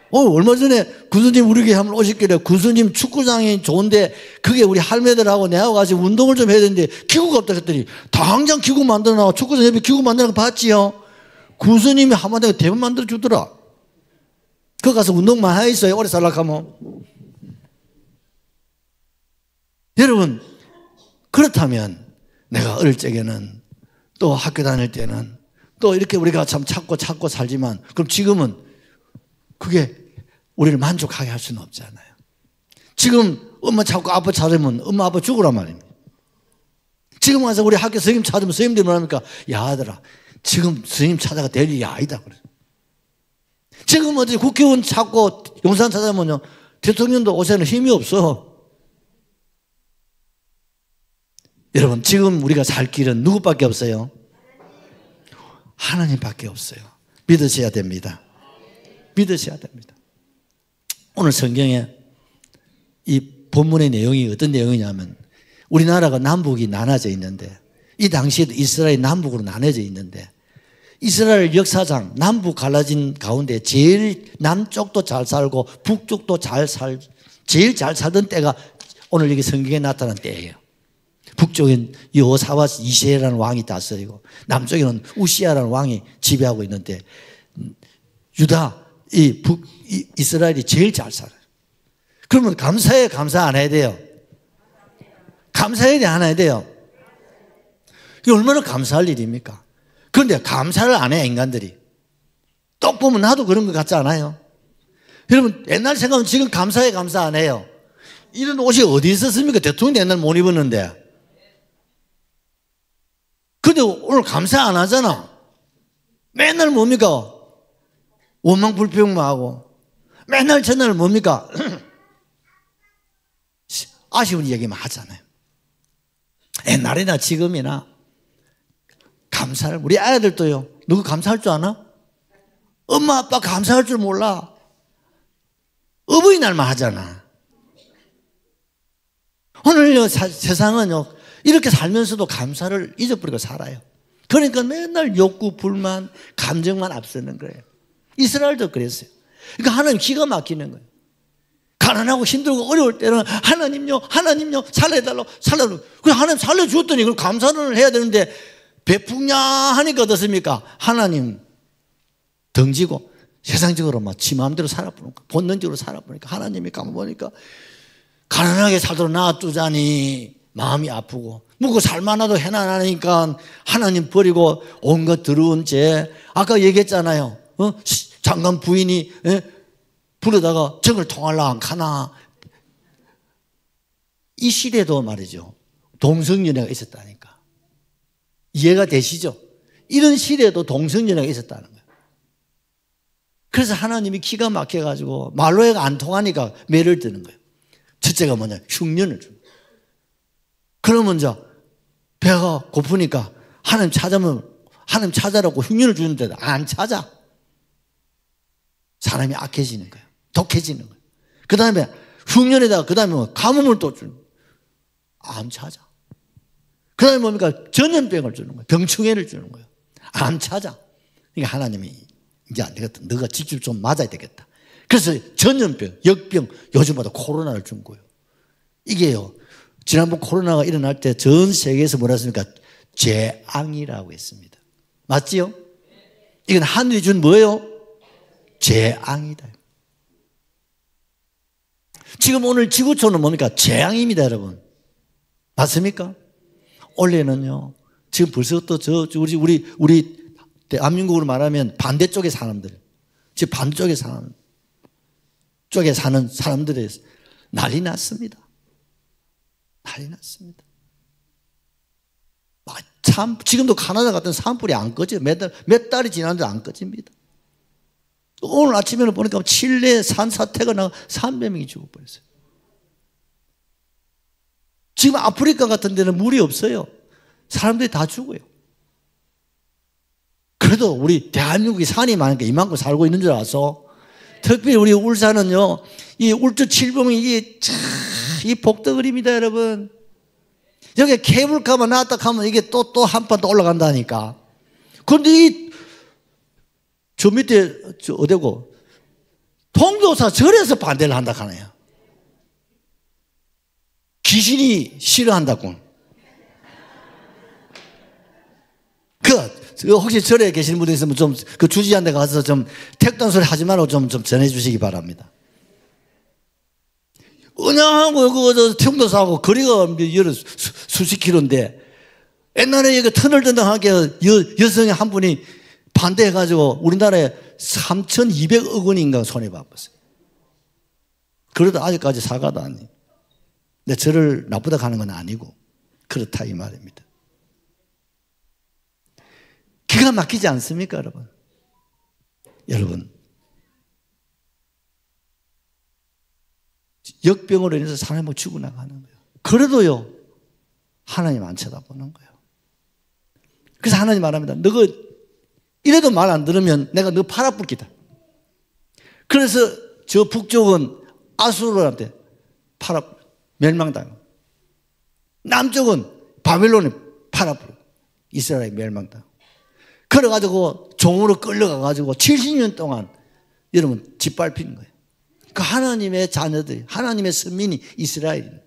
얼마 전에 군수님 우리 교회 한번 오셨길래 군수님 축구장이 좋은데 그게 우리 할매들하고 내하고 같이 운동을 좀 해야 되는데 기구가 없다 했더니 당장 기구 만들어놔. 축구장 옆에 기구 만드는 거 봤지요? 군수님이 한마디가 대본 만들어 주더라. 거기 가서 운동만 해 있어요. 오래 살라고 하면. 여러분, 그렇다면 내가 어릴 적에는 또 학교 다닐 때는 또 이렇게 우리가 참 찾고 살지만 그럼 지금은 그게 우리를 만족하게 할 수는 없잖아요. 지금 엄마 찾고 아빠 찾으면 엄마 아빠 죽으란 말입니다. 지금 와서 우리 학교 선생님 찾으면 선생님들이 뭐랍니까? 야 아들아, 지금 선생님 찾아가 될 일이 아니다 그래. 지금 어디 국회의원 찾고 용산 찾아면요, 대통령도 오세는 힘이 없어. 여러분, 지금 우리가 살 길은 누구밖에 없어요? 하나님밖에 없어요. 믿으셔야 됩니다. 믿으셔야 됩니다. 오늘 성경에 이 본문의 내용이 어떤 내용이냐면 우리나라가 남북이 나눠져 있는데 이 당시에도 이스라엘이 남북으로 나눠져 있는데 이스라엘 역사상 남북 갈라진 가운데 제일 남쪽도 잘 살고 북쪽도 제일 잘 살던 때가 오늘 여기 성경에 나타난 때예요. 북쪽엔 여호사밧 2세라는 왕이 다스리고 남쪽에는 우시야라는 왕이 지배하고 있는데 유다, 이스라엘이 제일 잘 살아요. 그러면 감사해, 감사 안 해야 돼요? 감사해야 돼, 안 해야 돼요? 이게 얼마나 감사할 일입니까? 그런데 감사를 안 해, 인간들이. 똑 보면 나도 그런 것 같지 않아요? 여러분, 옛날 생각하면 지금 감사해, 감사 안 해요? 이런 옷이 어디 있었습니까? 대통령 옛날 못 입었는데. 근데 오늘 감사 안 하잖아. 맨날 뭡니까? 원망 불평만 하고. 맨날 전날 뭡니까? 아쉬운 얘기만 하잖아요. 옛날이나 지금이나 감사를, 우리 아이들도요, 누구 감사할 줄 아나? 엄마 아빠 감사할 줄 몰라. 어버이날만 하잖아. 오늘 세상은요, 이렇게 살면서도 감사를 잊어버리고 살아요. 그러니까 맨날 욕구, 불만, 감정만 앞서는 거예요. 이스라엘도 그랬어요. 그러니까 하나님 기가 막히는 거예요. 가난하고 힘들고 어려울 때는 하나님요, 하나님요, 살려달라고. 그래서 하나님 살려주었더니 그걸 감사를 해야 되는데 베푸냐 하니까 어떻습니까? 하나님 덩지고 세상적으로 막 지 마음대로 살아보니까, 본능적으로 살아보니까 하나님이 까먹으니까 가난하게 살도록 놔두자니 마음이 아프고, 뭐 살만하도 해나니까 하나님 버리고 온갖 더러운 죄. 아까 얘기했잖아요. 장관 부인이 부르다가 정을 통할라 안 가나. 이 시대도 말이죠, 동성연애가 있었다니까. 이해가 되시죠? 이런 시대에도 동성연애가 있었다는 거예요. 그래서 하나님이 기가 막혀가지고 말로가 안 통하니까 매를 드는 거예요. 첫째가 뭐냐? 흉년을 줍니다. 그러면 이제 배가 고프니까 하나님 찾아라고 흉년을 주는데 안 찾아. 사람이 악해지는 거예요. 독해지는 거예요. 그 다음에 흉년에다가 그 다음에 가뭄을 또 주는 거예요. 안 찾아. 그 다음에 뭡니까? 전염병을 주는 거예요. 병충해를 주는 거예요. 안 찾아. 그러니까 하나님이 이제 안 되겠다. 너가 직접 좀 맞아야 되겠다. 그래서 전염병, 역병, 요즘마다 코로나를 준 거예요. 이게요, 지난번 코로나가 일어날 때 전 세계에서 뭐라 했습니까? 재앙이라고 했습니다. 맞지요? 이건 하늘이 준 뭐예요? 재앙이다. 지금 오늘 지구촌은 뭡니까? 재앙입니다, 여러분. 맞습니까? 원래는요, 지금 벌써부터 우리 대한민국으로 말하면 반대쪽의 사람들, 지금 반대쪽에 사는 사람들에 난리 났습니다. 난리 났습니다. 참, 지금도 카나다 같은 산불이 안 꺼져요. 몇 달이 지났는데 안 꺼집니다. 오늘 아침에는 보니까 칠레 산사태가 나가 300명이 죽어버렸어요. 지금 아프리카 같은 데는 물이 없어요. 사람들이 다 죽어요. 그래도 우리 대한민국이 산이 많으니까 이만큼 살고 있는 줄 알아서, 특별히 우리 울산은요, 이 울주칠봉이 이 복덕을입니다, 여러분. 여기 케이블카만 나왔다 하면 이게 또 한 판 더 올라간다니까. 그런데 저 밑에, 어디고, 통도사 절에서 반대를 한다 하네요. 귀신이 싫어한다고. 혹시 절에 계시는 분들 있으면 좀 그 주지한테 가서 좀 택단 소리 하지 말고 좀 전해주시기 바랍니다. 은양하고 그 통도사하고 거리가 여러 수십 킬로인데 옛날에 여기 터널 든든하게 여성의 한 분이 반대해가지고 우리나라에 3,200억 원인가 손해봤어요. 그래도 아직까지 사과도 안 해요. 근데 저를 나쁘다 하는 건 아니고 그렇다 이 말입니다. 기가 막히지 않습니까, 여러분? 여러분, 역병으로 인해서 사람이 죽어나가는 거예요. 그래도요, 하나님 안 쳐다보는 거예요. 그래서 하나님 말합니다. 너가 이래도 말 안 들으면 내가 너 팔아뿌리다. 그래서 저 북쪽은 아수르한테 멸망당하고, 남쪽은 바벨론에 팔아뿌리고, 이스라엘에 멸망당하고. 그래가지고 종으로 끌려가가지고 70년 동안 여러분 짓밟히는 거예요. 그 하나님의 자녀들이, 하나님의 선민이 이스라엘입니다.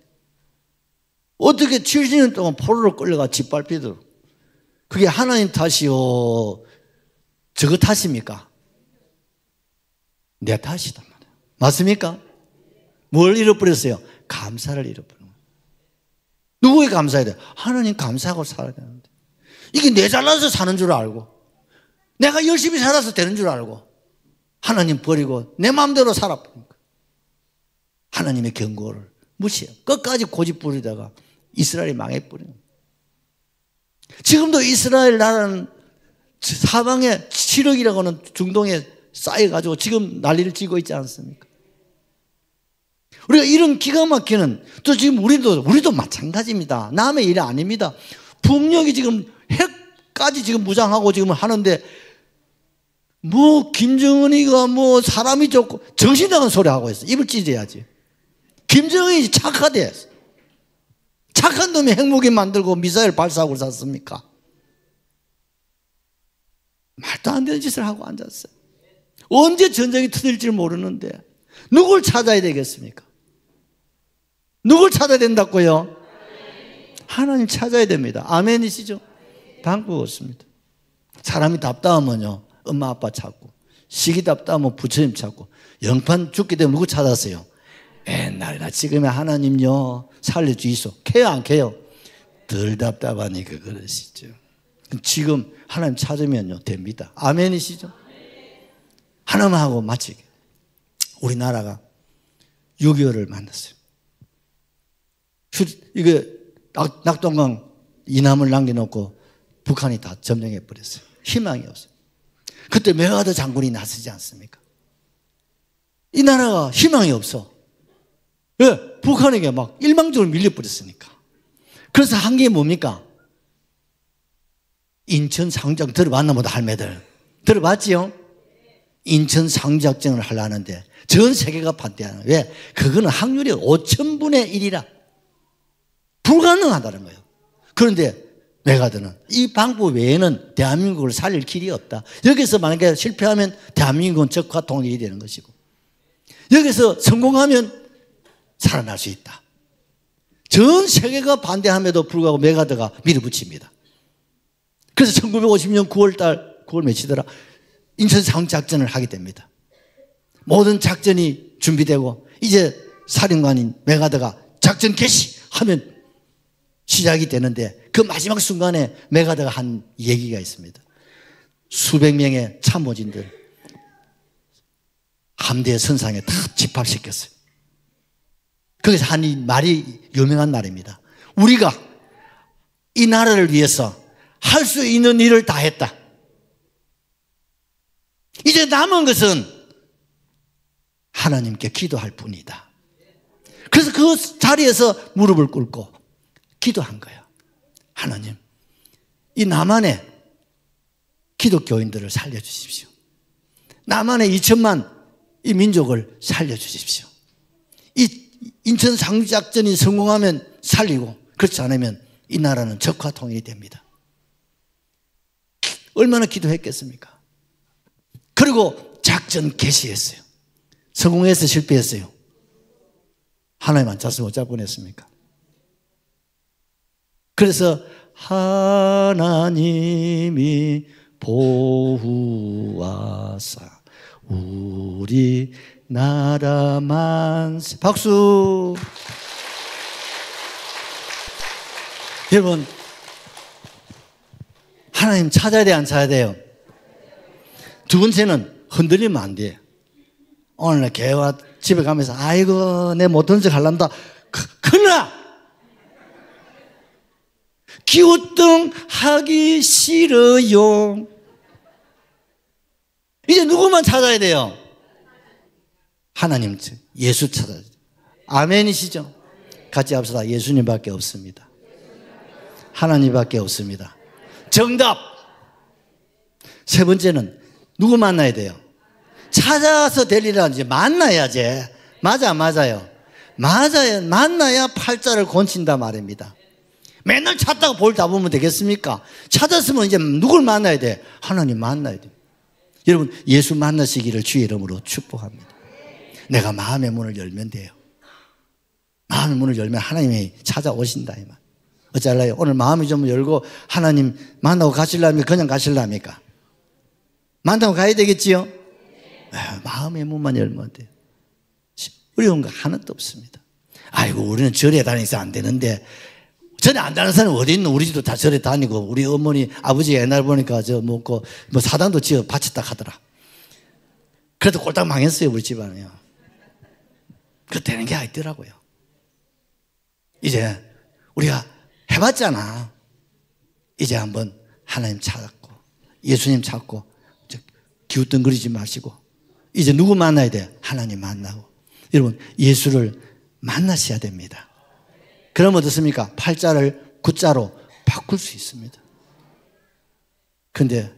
어떻게 70년 동안 포로로 끌려가 짓밟히도록. 그게 하나님 탓이요, 저거 탓입니까? 내 탓이단 말이에요. 맞습니까? 뭘 잃어버렸어요? 감사를 잃어버린 거예요. 누구에게 감사해야 돼요? 하나님 감사하고 살아야 되는데. 이게 내 잘나서 사는 줄 알고, 내가 열심히 살아서 되는 줄 알고, 하나님 버리고 내 마음대로 살아버리니까 하나님의 경고를 무시해요. 끝까지 고집 부리다가 이스라엘이 망해버리는 거예요. 지금도 이스라엘 나라는 사방에 7억이라고 하는 중동에 쌓여가지고 지금 난리를 치고 있지 않습니까? 우리가 이런 기가 막히는, 또 지금 우리도 마찬가지입니다. 남의 일이 아닙니다. 북녘이 지금 핵까지 지금 무장하고 지금 하는데, 김정은이가 사람이 좋고 정신 나간 소리 하고 있어. 입을 찢어야지. 김정은이 착하대. 착한 놈이 핵무기 만들고 미사일 발사하고 샀습니까? 말도 안 되는 짓을 하고 앉았어요. 언제 전쟁이 터질지 모르는데 누굴 찾아야 되겠습니까? 누굴 찾아야 된다고요? 하나님 찾아야 됩니다. 아멘이시죠? 방법 없습니다. 사람이 답답하면요, 엄마 아빠 찾고, 시기 답답하면 부처님 찾고, 영판 죽기 때문에 누구 찾았어요? 옛날이나 지금의 하나님요 살려주이소. 캐요 안 캐요? 덜 답답하니까 그러시죠. 지금 하나님 찾으면요 됩니다. 아멘이시죠? 하나님하고 마치게 우리나라가 6.25를 만났어요. 이게 낙동강 이남을 남겨놓고 북한이 다 점령해버렸어요. 희망이 없어요. 그때 메가더 장군이 나서지 않습니까? 이 나라가 희망이 없어. 왜? 북한에게 막 일방적으로 밀려버렸으니까. 그래서 한 게 뭡니까? 인천 상작전 들어봤나 보다, 할매들. 들어봤지요? 인천 상작전을 하려는데 전 세계가 반대하는 거예요. 왜? 그거는 확률이 5,000분의 1이라. 불가능하다는 거예요. 그런데 메가더는 이 방법 외에는 대한민국을 살릴 길이 없다. 여기서 만약에 실패하면 대한민국은 적화 통일이 되는 것이고, 여기서 성공하면 살아날 수 있다. 전 세계가 반대함에도 불구하고 메가더가 밀어붙입니다. 그래서 1950년 9월 며칠더라, 인천 상작전을 하게 됩니다. 모든 작전이 준비되고 이제 사령관인 메가더가 작전 개시하면 시작이 되는데 그 마지막 순간에 메가드가 한 얘기가 있습니다. 수백 명의 참모진들 함대의 선상에 다 집합시켰어요. 거기서 한 이 말이 유명한 말입니다. 우리가 이 나라를 위해서 할 수 있는 일을 다 했다. 이제 남은 것은 하나님께 기도할 뿐이다. 그래서 그 자리에서 무릎을 꿇고 기도한 거예요. 하나님, 이 남한의 기독교인들을 살려주십시오. 남한의 2천만 이 민족을 살려주십시오. 이 인천 상륙작전이 성공하면 살리고 그렇지 않으면 이 나라는 적화 통일이 됩니다. 얼마나 기도했겠습니까? 그리고 작전 개시했어요. 성공해서 실패했어요. 하나님 안 찼으면 어쩔 뻔했습니까? 그래서 하나님이 보호하사 우리 나라 만세. 박수. 여러분, 하나님 찾아야 돼, 안 찾아야 돼요? 두 번째는 흔들리면 안 돼. 오늘 개와 집에 가면서 아이고 내 못한 척 할란다. 그러나 기우뚱하기 싫어요. 이제 누구만 찾아야 돼요? 하나님, 예수 찾아야 돼요. 아멘이시죠? 같이 합시다. 예수님밖에 없습니다. 하나님밖에 없습니다. 정답. 세 번째는 누구 만나야 돼요? 찾아서 될 일은 이제 만나야지. 맞아요. 만나야 팔자를 곤친다 말입니다. 맨날 찾다가 볼 잡으면 되겠습니까? 찾았으면 이제 누굴 만나야 돼? 하나님 만나야 돼. 여러분, 예수 만나시기를 주의 이름으로 축복합니다. 내가 마음의 문을 열면 돼요. 마음의 문을 열면 하나님이 찾아오신다 이 말. 어쩔래요? 오늘 마음이 좀 열고 하나님 만나고 가실랍니까? 그냥 가실랍니까? 만나고 가야 되겠지요? 마음의 문만 열면 돼요. 어려운 거 하나도 없습니다. 아이고 우리는 절에 다니서 안 되는데, 절에 안 다니는 사람이 어디 있노? 우리 집도 다 절에 다니고 우리 어머니 아버지 옛날 보니까 저 먹고 뭐 사당도 지어 바쳤다 하더라. 그래도 꼴딱 망했어요 우리 집안이요. 그 되는 게 아니더라고요. 이제 우리가 해봤잖아. 이제 한번 하나님 찾았고 예수님 찾고 기웃덩거리지 마시고 이제 누구 만나야 돼? 하나님 만나고. 여러분, 예수를 만나셔야 됩니다. 그럼 어떻습니까? 팔자를 굿자로 바꿀 수 있습니다. 근데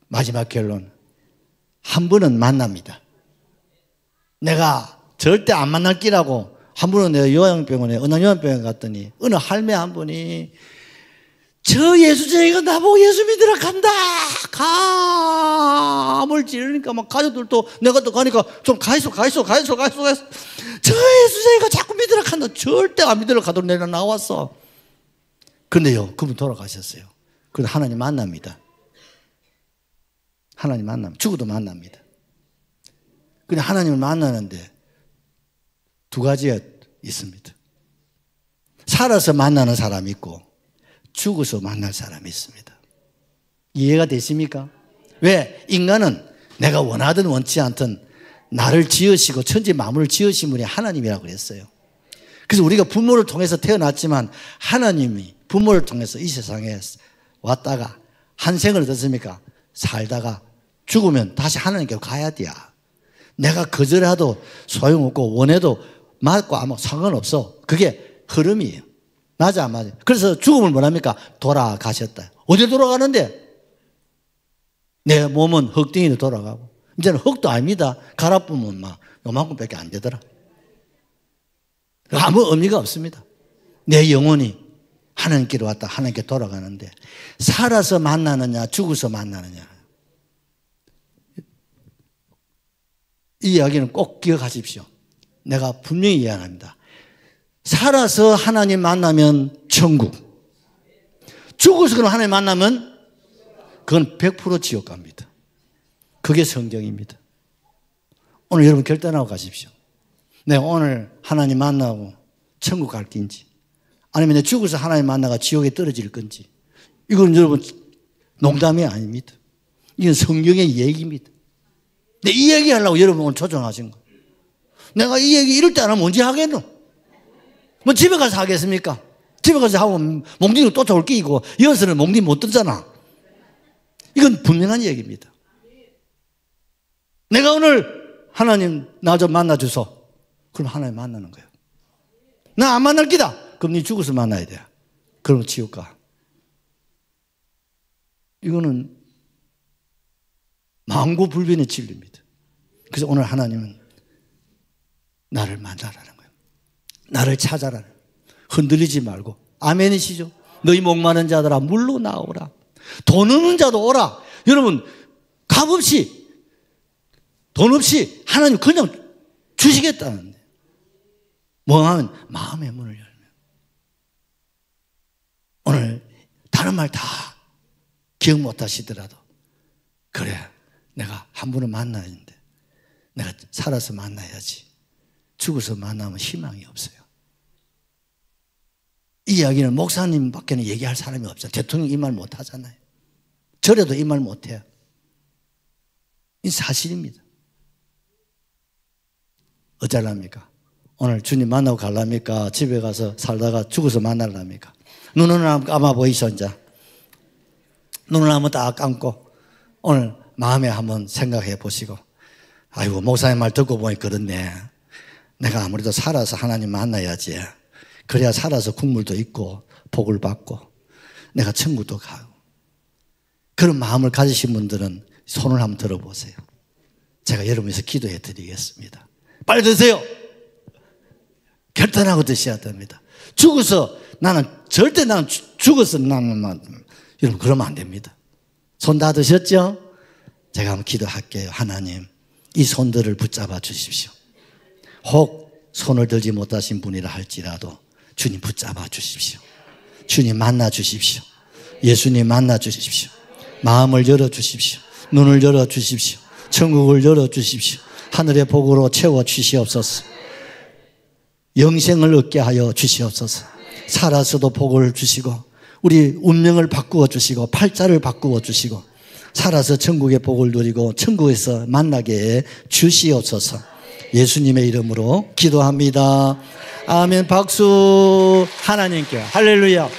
마지막 결론, 한 분은 만납니다. 내가 절대 안 만날 끼라고 한 분은 내가 요양병원에 은하요양병원에 갔더니 어느 할매 한 분이 저 예수쟁이가 나보고 예수 믿으라 간다 감을 지르니까 막 가족들도 내가 또 가니까 좀 가있어 저 예수쟁이가 자꾸 믿으라 간다. 절대 안 믿으라 가도록 내가 나왔어. 근데요, 그분 돌아가셨어요. 그래서 하나님 만납니다. 하나님 만납니다. 죽어도 만납니다. 근데 하나님을 만나는데 두 가지가 있습니다. 살아서 만나는 사람이 있고 죽어서 만날 사람이 있습니다. 이해가 되십니까? 왜? 인간은 내가 원하든 원치 않든 나를 지으시고 천지 만물을 지으신 분이 하나님이라고 그랬어요. 그래서 우리가 부모를 통해서 태어났지만 하나님이 부모를 통해서 이 세상에 왔다가 한 생을 어떻습니까? 살다가 죽으면 다시 하나님께로 가야 돼요. 내가 거절해도 소용없고 원해도 맞고 아무 상관없어. 그게 흐름이에요. 맞아 안 맞아? 그래서 죽음을 뭐랍니까? 돌아가셨다. 어디 돌아가는데? 내 몸은 흙덩이로 돌아가고 이제는 흙도 아닙니다. 갈아 뿌면 막 요만큼밖에 안 되더라. 아무 의미가 없습니다. 내 영혼이 하나님께로 왔다 하나님께 돌아가는데 살아서 만나느냐 죽어서 만나느냐, 이 이야기는 꼭 기억하십시오. 내가 분명히 이야기합니다. 살아서 하나님 만나면 천국, 죽어서 그럼 하나님 만나면 그건 100% 지옥 갑니다. 그게 성경입니다. 오늘 여러분 결단하고 가십시오. 내가 오늘 하나님 만나고 천국 갈 낀지 아니면 내 죽어서 하나님 만나가 지옥에 떨어질 건지. 이건 여러분 농담이 아닙니다. 이건 성경의 얘기입니다. 내 이 얘기 하려고 여러분 오늘 초청하신 거. 내가 이 얘기 이럴 때 안 하면 언제 하겠노? 뭐 집에 가서 하겠습니까? 집에 가서 하면 몽둥이로 쫓아올 끼고 이어서는 몽둥이 못 들잖아. 이건 분명한 얘기입니다. 내가 오늘 하나님 나 좀 만나주소. 그럼 하나님 만나는 거예요. 나 안 만날 기다. 그럼 네 죽어서 만나야 돼. 그럼 지옥 가. 이거는 망고불변의 진리입니다. 그래서 오늘 하나님은 나를 만나라는 거예요. 나를 찾아라는 거예요. 흔들리지 말고. 아멘이시죠? 너희 목마른 자들아 물로 나오라. 돈 없는 자도 오라. 여러분 값없이 돈 없이 하나님 그냥 주시겠다는데 뭐 하면 마음의 문을 열면 오늘 다른 말 다 기억 못 하시더라도 그래 내가 한 분을 만나야 하는데 내가 살아서 만나야지. 죽어서 만나면 희망이 없어요. 이 이야기는 목사님밖에는 얘기할 사람이 없어요. 대통령 이 말 못 하잖아요. 절에도 이 말 못 해요. 이 사실입니다. 어쩌랍니까? 오늘 주님 만나고 갈랍니까? 집에 가서 살다가 죽어서 만날랍니까? 눈을 한번 감아 보이소. 이제 눈을 한번 딱 감고 오늘 마음에 한번 생각해 보시고 아이고 목사님 말 듣고 보니 그렇네. 내가 아무래도 살아서 하나님 만나야지. 그래야 살아서 국물도 있고 복을 받고 내가 천국도 가고. 그런 마음을 가지신 분들은 손을 한번 들어보세요. 제가 여러분에서 기도해 드리겠습니다. 빨리 드세요. 결단하고 드셔야 됩니다. 죽어서 나는 절대 나는 죽어서 나는 여러분 그러면 안 됩니다. 손 다 드셨죠? 제가 한번 기도할게요. 하나님 이 손들을 붙잡아 주십시오. 혹 손을 들지 못하신 분이라 할지라도 주님 붙잡아 주십시오. 주님 만나 주십시오. 예수님 만나 주십시오. 마음을 열어 주십시오. 눈을 열어 주십시오. 천국을 열어 주십시오. 하늘의 복으로 채워 주시옵소서. 영생을 얻게 하여 주시옵소서. 살아서도 복을 주시고 우리 운명을 바꾸어 주시고 팔자를 바꾸어 주시고 살아서 천국의 복을 누리고 천국에서 만나게 해 주시옵소서. 예수님의 이름으로 기도합니다. 아멘. 박수. 하나님께 할렐루야.